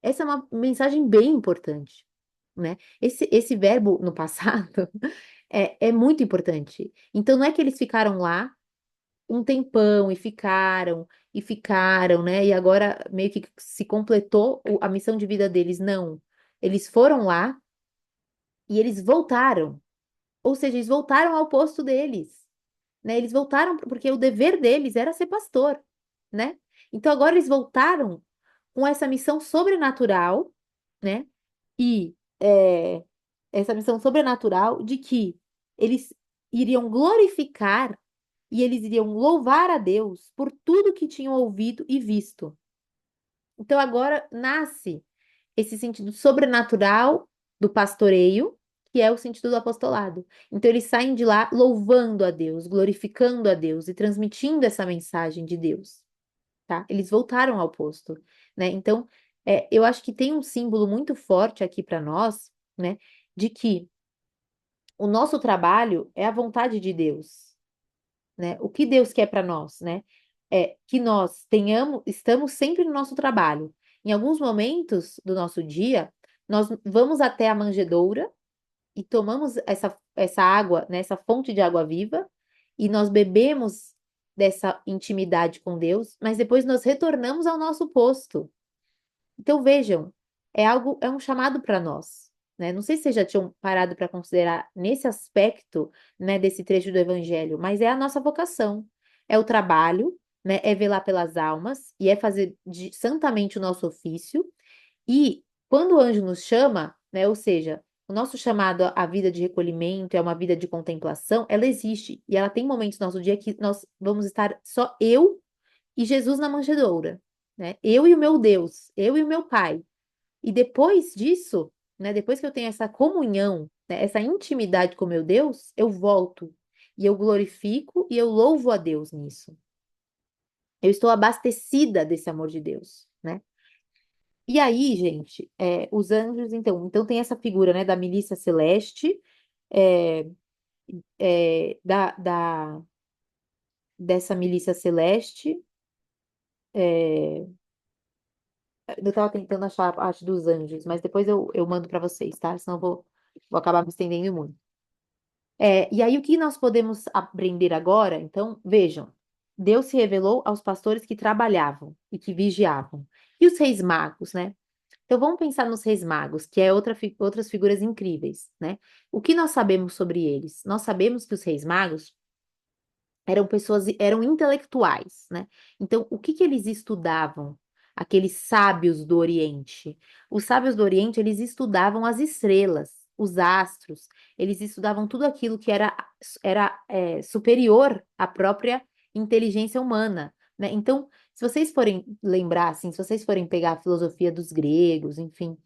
Essa é uma mensagem bem importante, né? Esse verbo no passado é muito importante. Então, não é que eles ficaram lá um tempão e ficaram, né? E agora meio que se completou a missão de vida deles. Não. Eles foram lá e eles voltaram. Ou seja, eles voltaram ao posto deles, né? Eles voltaram porque o dever deles era ser pastor, né? Então, agora eles voltaram com essa missão sobrenatural, né? E essa missão sobrenatural de que eles iriam glorificar e eles iriam louvar a Deus por tudo que tinham ouvido e visto. Então agora nasce esse sentido sobrenatural do pastoreio, que é o sentido do apostolado. Então eles saem de lá louvando a Deus, glorificando a Deus e transmitindo essa mensagem de Deus, tá? Eles voltaram ao posto, né? Então, eu acho que tem um símbolo muito forte aqui para nós, né? De que o nosso trabalho é a vontade de Deus, né? O que Deus quer para nós, né? É que nós estamos sempre no nosso trabalho. Em alguns momentos do nosso dia, nós vamos até a manjedoura e tomamos essa água, né, essa fonte de água viva, e nós bebemos dessa intimidade com Deus, mas depois nós retornamos ao nosso posto. Então, vejam, é um chamado para nós, né? Não sei se vocês já tinham parado para considerar nesse aspecto, né, desse trecho do Evangelho, mas é a nossa vocação, é o trabalho, né? É velar pelas almas e é fazer santamente o nosso ofício. E quando o anjo nos chama, né, ou seja, o nosso chamado à vida de recolhimento, é uma vida de contemplação, ela existe e ela tem momentos no nosso dia que nós vamos estar só eu e Jesus na manjedoura, né? Eu e o meu Deus, eu e o meu Pai. E depois disso, né, depois que eu tenho essa comunhão, né, essa intimidade com meu Deus, eu volto e eu glorifico e eu louvo a Deus nisso. Eu estou abastecida desse amor de Deus, né? E aí, gente, os anjos, então tem essa figura, né, da milícia celeste, é, dessa milícia celeste. é, Eu tava tentando achar a parte dos anjos, mas depois eu mando para vocês, tá? Senão vou acabar me estendendo muito. E aí, o que nós podemos aprender agora? Então, vejam, Deus se revelou aos pastores que trabalhavam e que vigiavam. E os reis magos, né? Então, vamos pensar nos reis magos, que é outras figuras incríveis, né? O que nós sabemos sobre eles? Nós sabemos que os reis magos eram pessoas, eram intelectuais, né? Então, o que que eles estudavam? Aqueles sábios do Oriente. Os sábios do Oriente, eles estudavam as estrelas, os astros, eles estudavam tudo aquilo que era superior à própria inteligência humana, né? Então, se vocês forem lembrar, assim, se vocês forem pegar a filosofia dos gregos, enfim,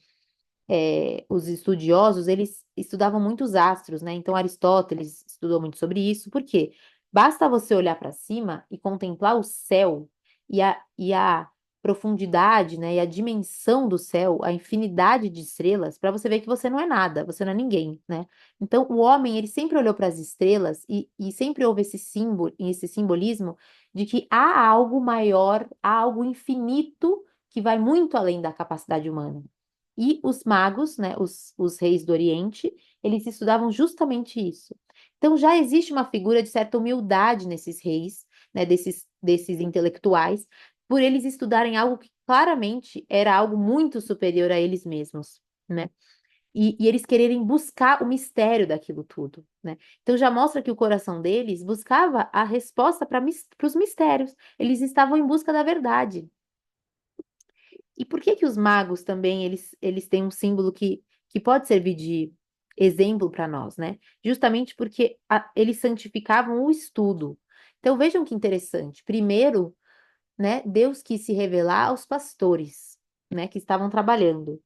os estudiosos, eles estudavam muito os astros, né? Então, Aristóteles estudou muito sobre isso. Por quê? Basta você olhar para cima e contemplar o céu e a profundidade, né? E a dimensão do céu, a infinidade de estrelas, para você ver que você não é nada, você não é ninguém, né? Então, o homem, ele sempre olhou para as estrelas e sempre houve esse símbolo, esse simbolismo de que há algo maior, há algo infinito que vai muito além da capacidade humana. E os magos, né, os reis do Oriente, eles estudavam justamente isso. Então já existe uma figura de certa humildade nesses reis, né, desses intelectuais, por eles estudarem algo que claramente era algo muito superior a eles mesmos, né? E eles quererem buscar o mistério daquilo tudo, né? Então já mostra que o coração deles buscava a resposta para os mistérios. Eles estavam em busca da verdade. E por que que os magos também eles têm um símbolo que pode servir de exemplo para nós, né? Justamente porque eles santificavam o estudo. Então vejam que interessante. Primeiro, né, Deus quis se revelar aos pastores, né, que estavam trabalhando.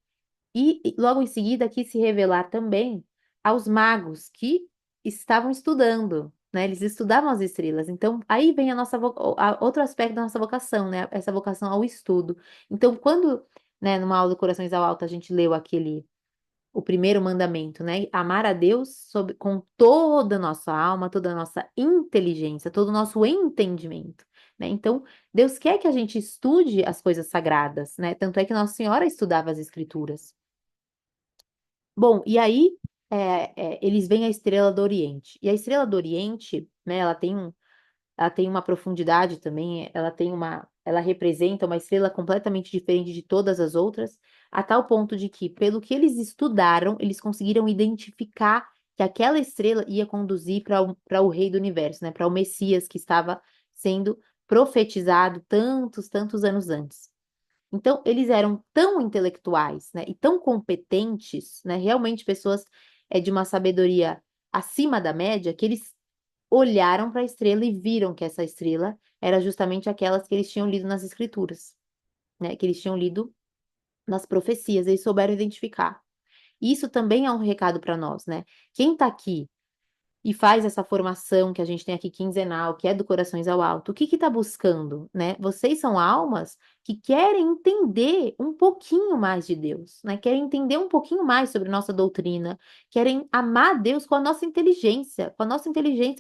E logo em seguida quis se revelar também aos magos que estavam estudando, né? Eles estudavam as estrelas. Então, aí vem outro aspecto da nossa vocação, né? Essa vocação ao estudo. Então, quando, né, numa aula do Corações ao Alto, a gente leu o primeiro mandamento, né? Amar a Deus com toda a nossa alma, toda a nossa inteligência, todo o nosso entendimento, né? Então, Deus quer que a gente estude as coisas sagradas, né? Tanto é que Nossa Senhora estudava as Escrituras. Bom, e aí eles veem a Estrela do Oriente. E a Estrela do Oriente, né, ela tem uma profundidade também, ela representa uma estrela completamente diferente de todas as outras, a tal ponto de que, pelo que eles estudaram, eles conseguiram identificar que aquela estrela ia conduzir para o Rei do Universo, né, para o Messias que estava sendo profetizado tantos, tantos anos antes. Então, eles eram tão intelectuais, né, e tão competentes, né, realmente pessoas de uma sabedoria acima da média, que eles olharam para a estrela e viram que essa estrela era justamente aquelas que eles tinham lido nas escrituras, né, que eles tinham lido nas profecias, eles souberam identificar. Isso também é um recado para nós, né? Quem está aqui e faz essa formação que a gente tem aqui quinzenal, que é do Corações ao Alto, o que está buscando, né? Vocês são almas que querem entender um pouquinho mais de Deus, né? Querem entender um pouquinho mais sobre nossa doutrina, querem amar Deus com a nossa inteligência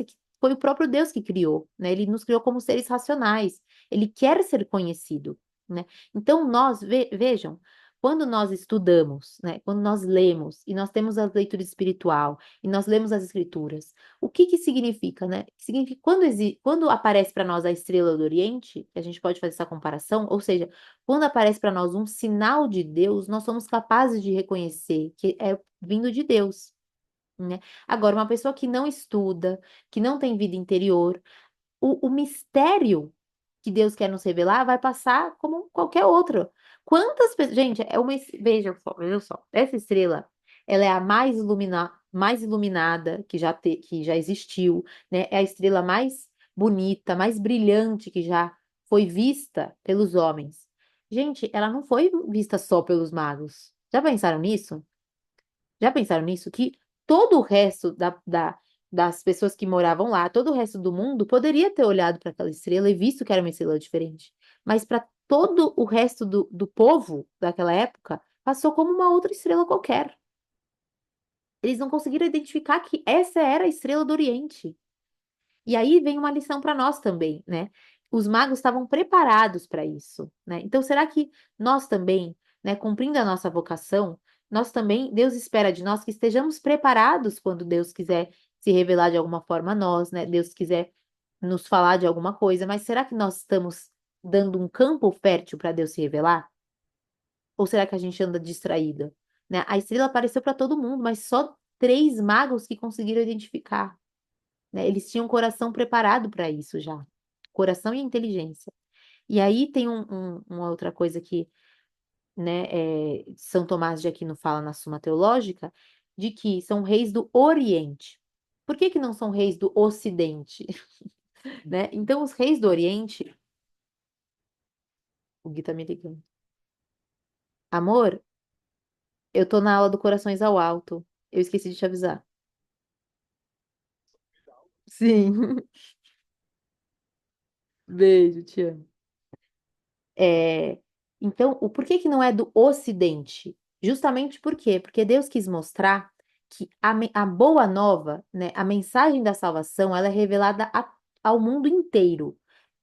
que foi o próprio Deus que criou, né? Ele nos criou como seres racionais. Ele quer ser conhecido, né? Então nós vejam, quando nós estudamos, né? Quando nós lemos e nós temos a leitura espiritual e nós lemos as escrituras, o que que significa, né? Significa que quando aparece para nós a estrela do Oriente, que a gente pode fazer essa comparação, ou seja, quando aparece para nós um sinal de Deus, nós somos capazes de reconhecer que é vindo de Deus, né? Agora, uma pessoa que não estuda, que não tem vida interior, o mistério que Deus quer nos revelar vai passar como qualquer outro. Quantas pessoas. Gente, veja só. Essa estrela, ela é a mais iluminada que já existiu, né? É a estrela mais bonita, mais brilhante que já foi vista pelos homens. Gente, ela não foi vista só pelos magos. Já pensaram nisso? Já pensaram nisso? Que todo o resto das pessoas que moravam lá, todo o resto do mundo, poderia ter olhado para aquela estrela e visto que era uma estrela diferente. Mas para todo o resto do povo daquela época, passou como uma outra estrela qualquer. Eles não conseguiram identificar que essa era a estrela do Oriente. E aí vem uma lição para nós também, né? Os magos estavam preparados para isso, né? Então, será que nós também, né, cumprindo a nossa vocação, nós também, Deus espera de nós que estejamos preparados quando Deus quiser se revelar de alguma forma a nós, né? Deus quiser nos falar de alguma coisa, mas será que nós estamos dando um campo fértil para Deus se revelar? Ou será que a gente anda distraída, né? A estrela apareceu para todo mundo, mas só três magos que conseguiram identificar, né? Eles tinham o coração preparado para isso já. Coração e inteligência. E aí tem uma outra coisa que, né, São Tomás de Aquino fala na Suma Teológica, de que são reis do Oriente. Por que que não são reis do Ocidente, né? Então, os reis do Oriente, o Gui tá me ligando. Amor, eu tô na aula do Corações ao Alto. Eu esqueci de te avisar. Sim. Beijo, te amo. É, então, o porquê que não é do Ocidente? Justamente por quê? Porque Deus quis mostrar que a boa nova, né, a mensagem da salvação, ela é revelada ao mundo inteiro.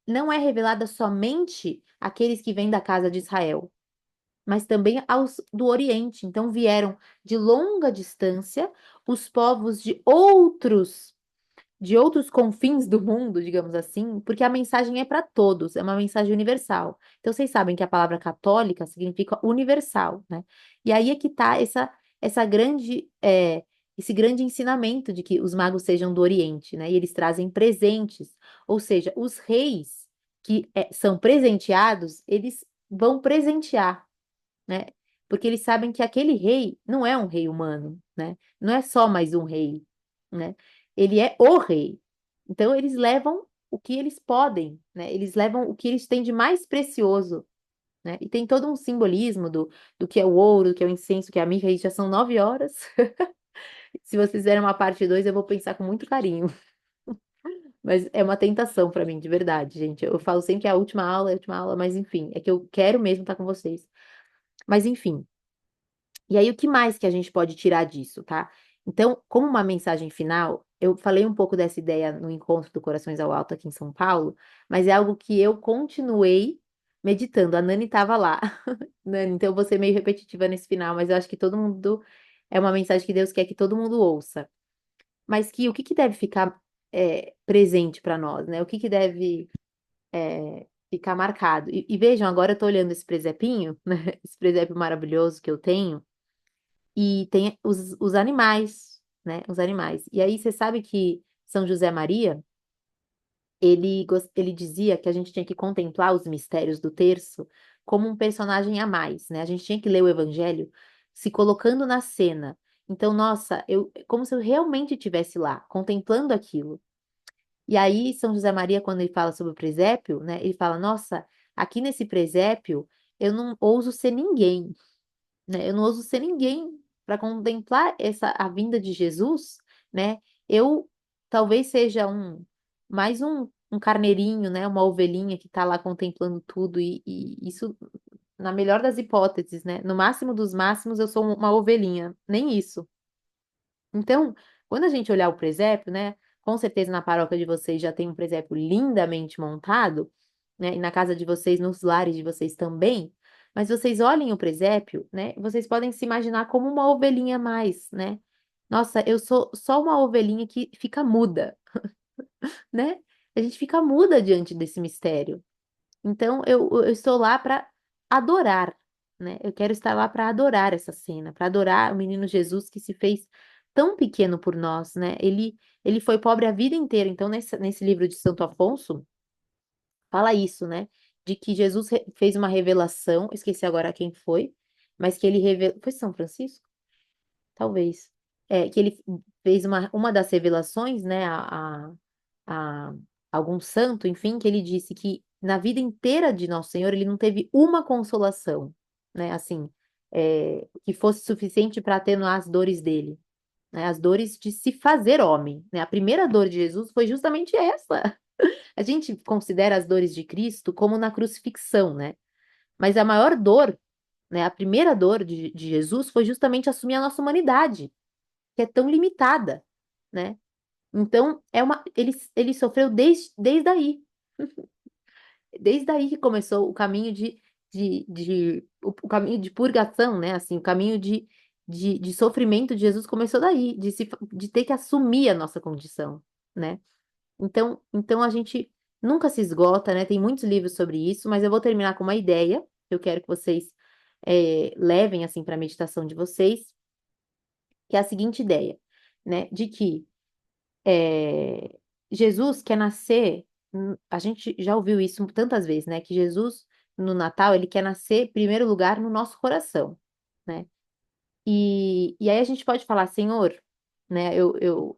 Não é revelada somente àqueles que vêm da casa de Israel, mas também aos do Oriente. Então vieram de longa distância os povos de outros confins do mundo, digamos assim, porque a mensagem é para todos, é uma mensagem universal. Então, vocês sabem que a palavra católica significa universal, né? E aí é que está essa esse grande ensinamento de que os magos sejam do Oriente, né? E eles trazem presentes, ou seja, os reis que são presenteados, eles vão presentear, né? Porque eles sabem que aquele rei não é um rei humano, né? Não é só mais um rei, né? Ele é o rei. Então eles levam o que eles podem, né? Eles levam o que eles têm de mais precioso, né? E tem todo um simbolismo do que é o ouro, do que é o incenso, que é a mirra, e já são 9 horas. Se vocês fizerem uma parte 2, eu vou pensar com muito carinho. Mas é uma tentação para mim, de verdade, gente. Eu falo sempre que é a última aula, mas enfim, é que eu quero mesmo estar com vocês. Mas enfim. E aí, o que mais que a gente pode tirar disso, tá? Então, como uma mensagem final, eu falei um pouco dessa ideia no encontro do Corações ao Alto aqui em São Paulo, mas é algo que eu continuei meditando. A Nani estava lá. Nani, então eu vou ser meio repetitiva nesse final, mas eu acho que todo mundo. É uma mensagem que Deus quer que todo mundo ouça. Mas que o que que deve ficar presente para nós, né? O que que deve ficar marcado? E vejam, agora eu tô olhando esse presepinho, né? Esse presépio maravilhoso que eu tenho. E tem os animais, né? Os animais. E aí você sabe que São José Maria, ele dizia que a gente tinha que contemplar os mistérios do terço como um personagem a mais, né? A gente tinha que ler o Evangelho se colocando na cena. Então, nossa, como se eu realmente estivesse lá, contemplando aquilo. E aí, São José Maria, quando ele fala sobre o presépio, né? Ele fala, nossa, aqui nesse presépio eu não ouso ser ninguém, né? Eu não ouso ser ninguém para contemplar a vinda de Jesus, né? Eu talvez seja mais um carneirinho, né? Uma ovelhinha que está lá contemplando tudo e isso na melhor das hipóteses, né? No máximo dos máximos eu sou uma ovelhinha, nem isso. Então, quando a gente olhar o presépio, né? Com certeza na paróquia de vocês já tem um presépio lindamente montado, né? E na casa de vocês, nos lares de vocês também. Mas vocês olhem o presépio, né? Vocês podem se imaginar como uma ovelhinha a mais, né? Nossa, eu sou só uma ovelhinha que fica muda, né? A gente fica muda diante desse mistério. Então, eu estou lá para adorar, né? Eu quero estar lá para adorar essa cena, para adorar o menino Jesus que se fez tão pequeno por nós, né? Ele foi pobre a vida inteira. Então, nesse livro de Santo Afonso, fala isso, né? De que Jesus fez uma revelação, esqueci agora quem foi, mas que ele revelou. Foi São Francisco? Talvez. É, que ele fez uma das revelações, né, a algum santo, enfim, que ele disse que na vida inteira de Nosso Senhor ele não teve uma consolação, né, assim, que fosse suficiente para atenuar as dores dele, né, as dores de se fazer homem, né, a primeira dor de Jesus foi justamente essa. A gente considera as dores de Cristo como na crucifixão, né, mas a maior dor, né, a primeira dor de Jesus foi justamente assumir a nossa humanidade que é tão limitada, né? Então, ele sofreu desde aí. Desde aí que começou o caminho o caminho de purgação, né? Assim, o caminho de sofrimento de Jesus começou daí, de ter que assumir a nossa condição, né? Então a gente nunca se esgota, né? Tem muitos livros sobre isso, mas eu vou terminar com uma ideia que eu quero que vocês levem assim para a meditação de vocês, que é a seguinte ideia, né? De que é, Jesus quer nascer, a gente já ouviu isso tantas vezes, né? Que Jesus, no Natal, ele quer nascer, em primeiro lugar, no nosso coração, né? E aí a gente pode falar, Senhor, né? Eu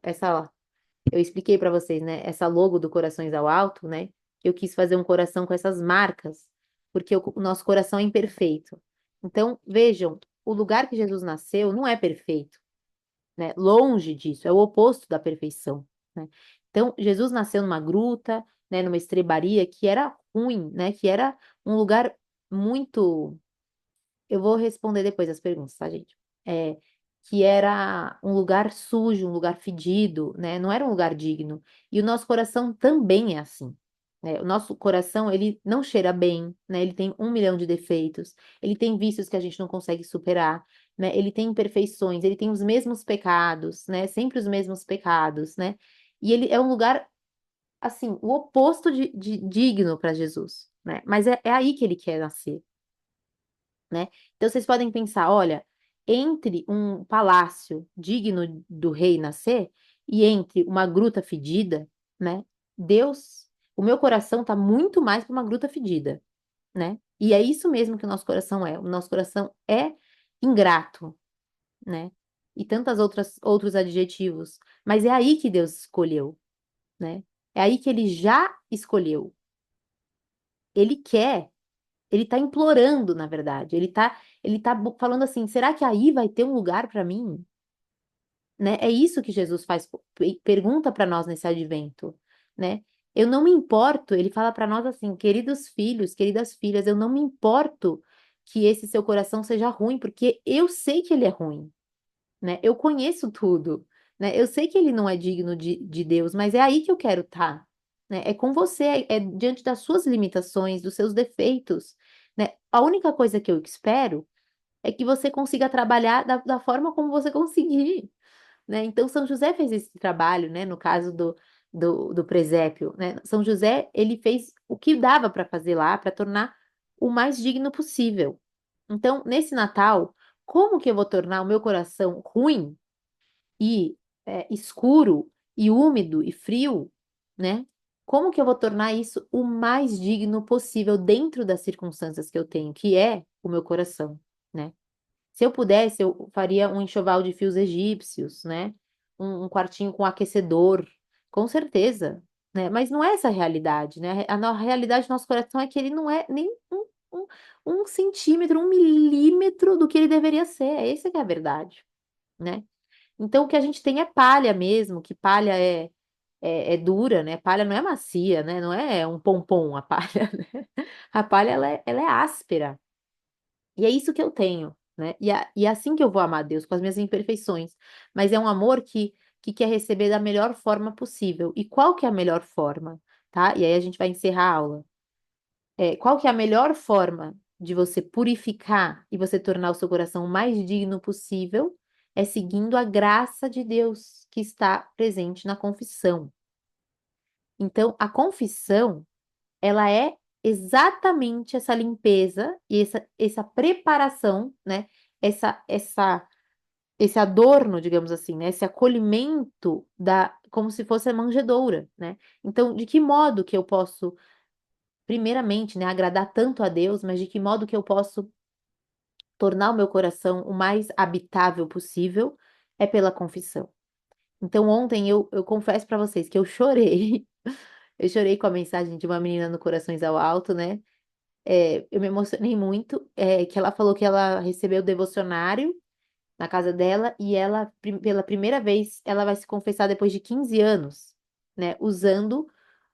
expliquei para vocês, né? Essa logo do Corações ao Alto, né? Eu quis fazer um coração com essas marcas, porque o nosso coração é imperfeito. Então, vejam, o lugar que Jesus nasceu não é perfeito, né? Longe disso, é o oposto da perfeição, né? Então, Jesus nasceu numa gruta, né, numa estrebaria que era ruim, né? Que era um lugar muito. Eu vou responder depois as perguntas, tá, gente? É, que era um lugar sujo, um lugar fedido, né? Não era um lugar digno. E o nosso coração também é assim. Né? O nosso coração, ele não cheira bem, né? Ele tem 1 milhão de defeitos, ele tem vícios que a gente não consegue superar, né? Ele tem imperfeições, ele tem os mesmos pecados, né? Sempre os mesmos pecados, né? E ele é um lugar, assim, o oposto de digno para Jesus, né? Mas é aí que ele quer nascer, né? Então vocês podem pensar, olha, entre um palácio digno do rei nascer e entre uma gruta fedida, né? Deus, o meu coração está muito mais para uma gruta fedida, né? E é isso mesmo que o nosso coração é. O nosso coração é ingrato, né? E tantas outros adjetivos, mas é aí que Deus escolheu, né? É aí que ele já escolheu. Ele quer. Ele está implorando, na verdade. Ele tá falando assim: será que aí vai ter um lugar para mim? Né? É isso que Jesus faz, pergunta para nós nesse advento, né? Eu não me importo, ele fala para nós assim, queridos filhos, queridas filhas, eu não me importo que esse seu coração seja ruim, porque eu sei que ele é ruim, né? Eu conheço tudo, né? Eu sei que ele não é digno de Deus, mas é aí que eu quero estar, né? É com você, é diante das suas limitações, dos seus defeitos, né? A única coisa que eu espero é que você consiga trabalhar da forma como você conseguir, né? Então, São José fez esse trabalho, né? No caso do presépio, né? São José, ele fez o que dava para fazer lá, para tornar o mais digno possível. Então, nesse Natal, como que eu vou tornar o meu coração ruim e escuro e úmido e frio, né? Como que eu vou tornar isso o mais digno possível dentro das circunstâncias que eu tenho, que é o meu coração, né? Se eu pudesse, eu faria um enxoval de fios egípcios, né? Um quartinho com aquecedor, com certeza, né? Mas não é essa a realidade, né? A realidade do nosso coração é que ele não é nem um, um centímetro, 1 milímetro do que ele deveria ser. Essa que é a verdade, né? Então, o que a gente tem é palha mesmo, que palha é dura, né? Palha não é macia, né? Não é um pompom a palha, né? A palha, ela é áspera. E é isso que eu tenho, né? E é assim que eu vou amar Deus, com as minhas imperfeições. Mas é um amor que quer receber da melhor forma possível. E qual que é a melhor forma, tá? E aí a gente vai encerrar a aula. Qual que é a melhor forma de você purificar e você tornar o seu coração o mais digno possível é seguindo a graça de Deus que está presente na confissão. Então, a confissão, ela é exatamente essa limpeza e essa preparação, né? Esse adorno, digamos assim, né? Esse acolhimento como se fosse a manjedoura, né? Então, de que modo que eu posso, primeiramente, né, agradar tanto a Deus, mas de que modo que eu posso tornar o meu coração o mais habitável possível é pela confissão. Então, ontem eu confesso para vocês que eu chorei. Eu chorei com a mensagem de uma menina no Corações ao Alto, né? Eu me emocionei muito, que ela falou que ela recebeu o devocionário na casa dela e ela, pela primeira vez, ela vai se confessar depois de 15 anos, né? Usando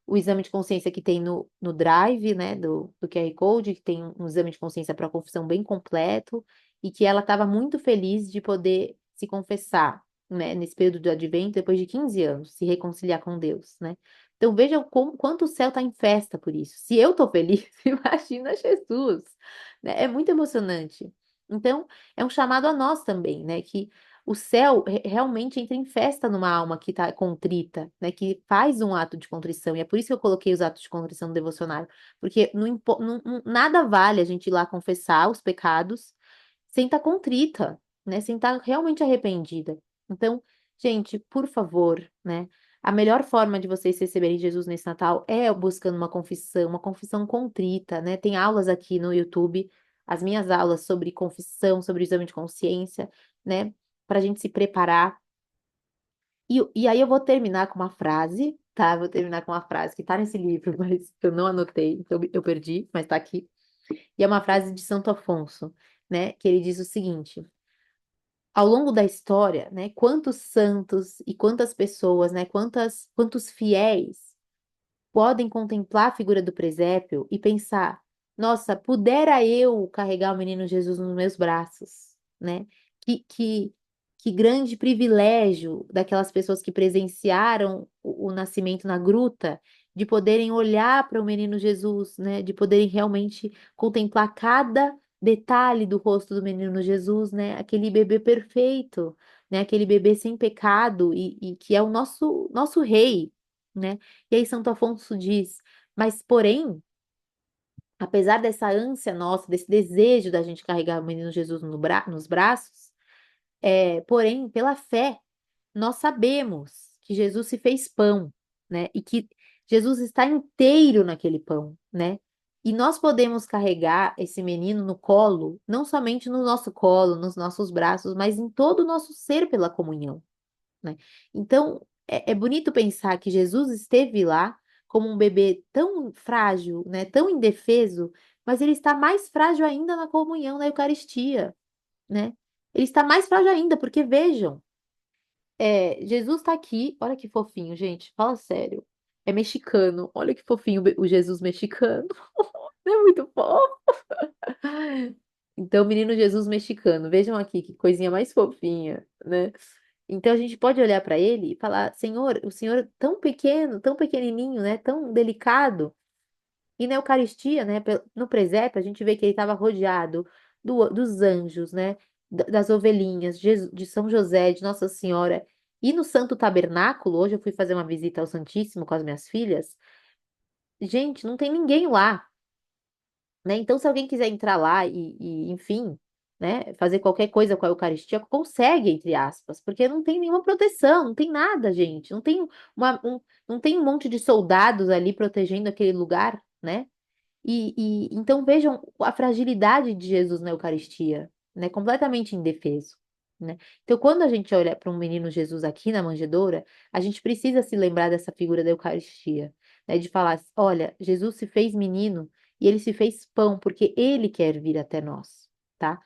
o exame de consciência que tem no Drive, né? Do QR Code, que tem um exame de consciência para confissão bem completo e que ela estava muito feliz de poder se confessar, né? Nesse período do advento, depois de 15 anos, se reconciliar com Deus, né? Então veja quanto o céu está em festa por isso. Se eu estou feliz, imagina Jesus, né? É muito emocionante. Então, é um chamado a nós também, né? Que o céu realmente entra em festa numa alma que está contrita, né? Que faz um ato de contrição. E é por isso que eu coloquei os atos de contrição no devocionário. Porque nada vale a gente ir lá confessar os pecados sem estar contrita, né? Sem estar realmente arrependida. Então, gente, por favor, né? A melhor forma de vocês receberem Jesus nesse Natal é buscando uma confissão contrita, né? Tem aulas aqui no YouTube, as minhas aulas sobre confissão, sobre exame de consciência, né? Para a gente se preparar. E aí eu vou terminar com uma frase, tá? Vou terminar com uma frase que tá nesse livro, mas eu não anotei, então eu perdi, mas tá aqui. E é uma frase de Santo Afonso, né? Que ele diz o seguinte: ao longo da história, né? Quantos santos e quantas pessoas, né? Quantos fiéis podem contemplar a figura do presépio e pensar: nossa, pudera eu carregar o menino Jesus nos meus braços, né? Que, que, que grande privilégio daquelas pessoas que presenciaram o nascimento na gruta, de poderem olhar para o menino Jesus, né? De poderem realmente contemplar cada detalhe do rosto do menino Jesus, né? Aquele bebê perfeito, né? Aquele bebê sem pecado e que é o nosso rei, né? E aí Santo Afonso diz, mas porém, apesar dessa ânsia nossa, desse desejo da gente carregar o menino Jesus nos braços, porém, pela fé, nós sabemos que Jesus se fez pão, né? E que Jesus está inteiro naquele pão, né? E nós podemos carregar esse menino no colo, não somente no nosso colo, nos nossos braços, mas em todo o nosso ser pela comunhão, né? Então, é bonito pensar que Jesus esteve lá como um bebê tão frágil, né, tão indefeso, mas ele está mais frágil ainda na comunhão, na Eucaristia, né? Ele está mais frágil ainda, porque vejam, Jesus está aqui, olha que fofinho, gente, fala sério. É mexicano, olha que fofinho o Jesus mexicano. Não é muito fofo? Então, menino Jesus mexicano, vejam aqui que coisinha mais fofinha, né? Então a gente pode olhar para ele e falar, Senhor, o Senhor é tão pequeno, tão pequenininho, né? Tão delicado. E na Eucaristia, né? No presépio, a gente vê que ele estava rodeado dos anjos, né? Das ovelhinhas, de São José, de Nossa Senhora. E no Santo Tabernáculo, hoje eu fui fazer uma visita ao Santíssimo com as minhas filhas. Gente, não tem ninguém lá, né? Então, se alguém quiser entrar lá enfim, né, fazer qualquer coisa com a Eucaristia, consegue, entre aspas, porque não tem nenhuma proteção, não tem nada, gente, não tem um monte de soldados ali protegendo aquele lugar, né? Então vejam a fragilidade de Jesus na Eucaristia, né? Completamente indefeso, né? Então, quando a gente olha para um menino Jesus aqui na manjedoura, a gente precisa se lembrar dessa figura da Eucaristia, né? De falar, olha, Jesus se fez menino e ele se fez pão porque ele quer vir até nós, tá?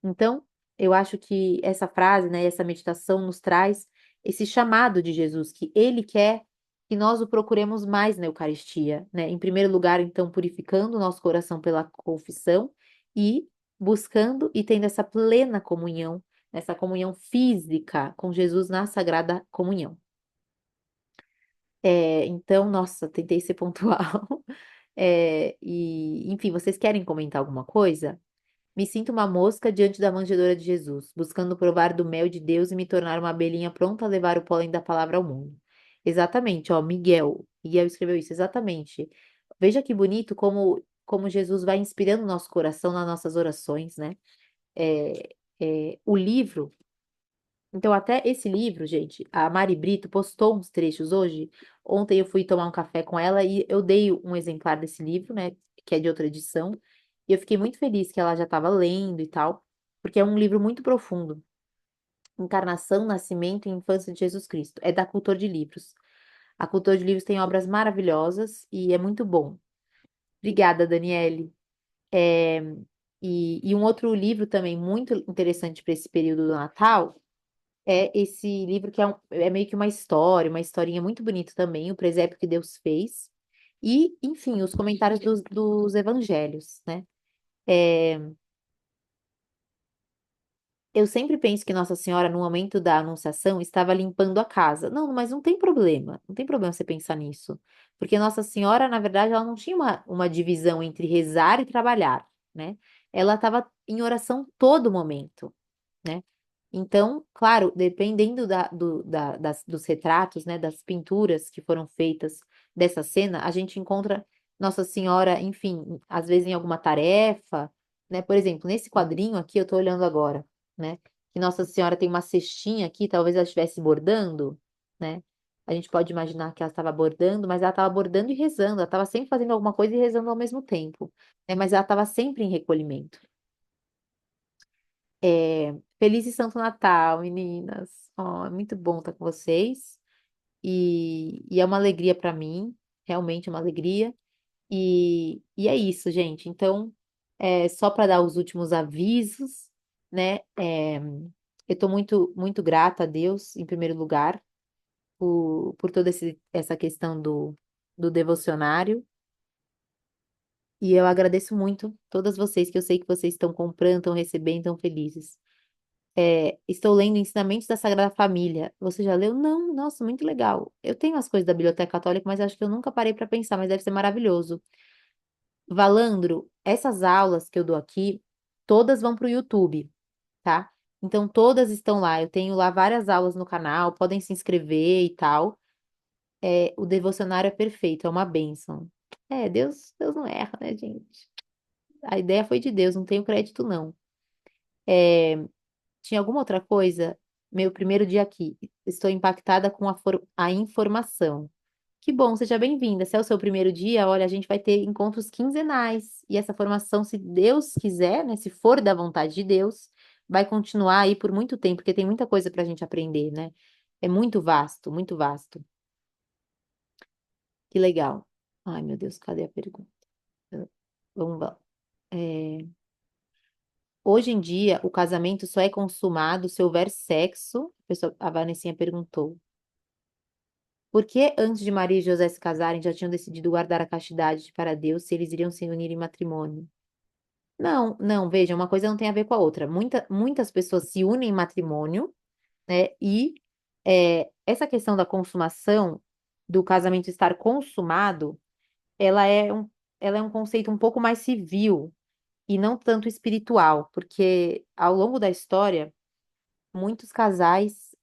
Então, eu acho que essa frase, né, essa meditação nos traz esse chamado de Jesus, que ele quer que nós o procuremos mais na Eucaristia, né? Em primeiro lugar, então, purificando o nosso coração pela confissão e buscando e tendo essa plena comunhão, essa comunhão física com Jesus na Sagrada Comunhão. Então, nossa, tentei ser pontual. Enfim, vocês querem comentar alguma coisa? Me sinto uma mosca diante da manjedoura de Jesus, buscando provar do mel de Deus e me tornar uma abelhinha pronta a levar o pólen da palavra ao mundo. Exatamente, ó, Miguel. Miguel escreveu isso, exatamente. Veja que bonito como Jesus vai inspirando o nosso coração nas nossas orações, né? O livro. Então, até esse livro, gente, a Mari Brito postou uns trechos hoje. Ontem eu fui tomar um café com ela e eu dei um exemplar desse livro, né, que é de outra edição. E eu fiquei muito feliz que ela já estava lendo e tal, porque é um livro muito profundo. Encarnação, Nascimento e Infância de Jesus Cristo. É da Cultor de Livros. A Cultor de Livros tem obras maravilhosas e é muito bom. Obrigada, Daniele. É, e um outro livro também muito interessante para esse período do Natal é esse livro que é meio que uma historinha muito bonita também, o presépio que Deus fez. E, enfim, os comentários dos evangelhos, né? É, eu sempre penso que Nossa Senhora, no momento da Anunciação, estava limpando a casa. Não, mas não tem problema. Não tem problema você pensar nisso. Porque Nossa Senhora, na verdade, ela não tinha uma divisão entre rezar e trabalhar, né? Ela estava em oração todo momento, né? Então, claro, dependendo dos retratos, né, das pinturas que foram feitas dessa cena, a gente encontra Nossa Senhora, enfim, às vezes em alguma tarefa, né? Por exemplo, nesse quadrinho aqui, eu estou olhando agora, né? Que Nossa Senhora tem uma cestinha aqui, talvez ela estivesse bordando, né? A gente pode imaginar que ela estava bordando, mas ela estava bordando e rezando, ela estava sempre fazendo alguma coisa e rezando ao mesmo tempo, né? Mas ela estava sempre em recolhimento. Feliz e Santo Natal, meninas. Ó, é muito bom estar com vocês. E é uma alegria para mim, realmente é uma alegria. E é isso, gente. Então, só para dar os últimos avisos, né? Eu estou muito, muito grata a Deus, em primeiro lugar, por toda essa questão do devocionário. E eu agradeço muito todas vocês, que eu sei que vocês estão comprando, estão recebendo, estão felizes. Estou lendo Ensinamentos da Sagrada Família. Você já leu? Não, nossa, muito legal. Eu tenho as coisas da Biblioteca Católica, mas acho que eu nunca parei para pensar, mas deve ser maravilhoso. Valandro, essas aulas que eu dou aqui, todas vão para o YouTube, tá? Então, todas estão lá. Eu tenho lá várias aulas no canal, podem se inscrever e tal. O devocionário é perfeito, é uma bênção. Deus não erra, né, gente? A ideia foi de Deus, não tenho crédito, não. É, Tinha alguma outra coisa? Meu primeiro dia aqui. Estou impactada com a informação. Que bom, seja bem-vinda. Se é o seu primeiro dia, olha, a gente vai ter encontros quinzenais. E essa formação, se Deus quiser, né? Se for da vontade de Deus, vai continuar aí por muito tempo, porque tem muita coisa para a gente aprender, né? É muito vasto, muito vasto. Que legal. Ai, meu Deus, cadê a pergunta? Vamos lá. É, Hoje em dia, o casamento só é consumado se houver sexo. A Vanessinha perguntou. Por que antes de Maria e José se casarem já tinham decidido guardar a castidade para Deus se eles iriam se unir em matrimônio? Não, não, veja, uma coisa não tem a ver com a outra. Muitas pessoas se unem em matrimônio, né? E essa questão da consumação, do casamento estar consumado, ela é um, ela é um conceito um pouco mais civil e não tanto espiritual, porque ao longo da história muitos casais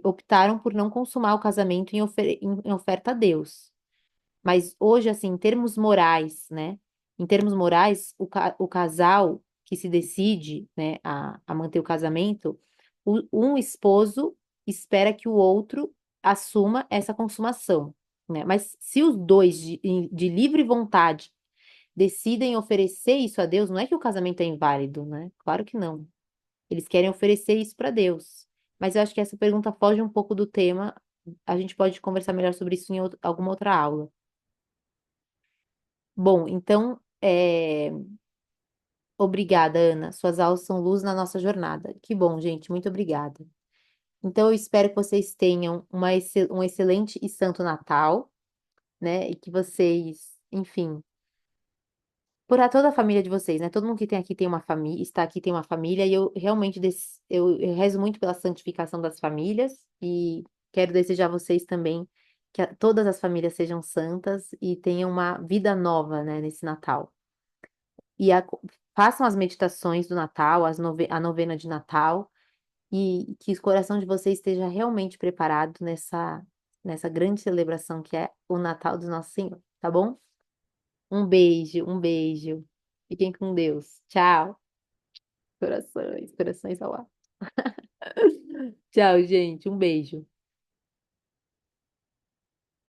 optaram por não consumar o casamento em oferta a Deus. Mas hoje, assim, em termos morais, né? Em termos morais, o casal que se decide, né, a manter o casamento, um esposo espera que o outro assuma essa consumação, né? Mas se os dois, de livre vontade, decidem oferecer isso a Deus, não é que o casamento é inválido, né? Claro que não. Eles querem oferecer isso para Deus. Mas eu acho que essa pergunta foge um pouco do tema. A gente pode conversar melhor sobre isso em alguma outra aula. Bom, então, obrigada, Ana. Suas aulas são luz na nossa jornada. Que bom, gente. Muito obrigada. Então, eu espero que vocês tenham um excelente e santo Natal, né? E que vocês, enfim, por toda a família de vocês, né? Todo mundo que tem aqui tem uma família, está aqui tem uma família, e eu realmente eu rezo muito pela santificação das famílias e quero desejar a vocês também que todas as famílias sejam santas e tenham uma vida nova, né, nesse Natal. E façam as meditações do Natal, a novena de Natal, e que o coração de vocês esteja realmente preparado nessa grande celebração que é o Natal do Nosso Senhor, tá bom? Um beijo, um beijo. Fiquem com Deus. Tchau. Corações, corações ao ar. Tchau, gente. Um beijo.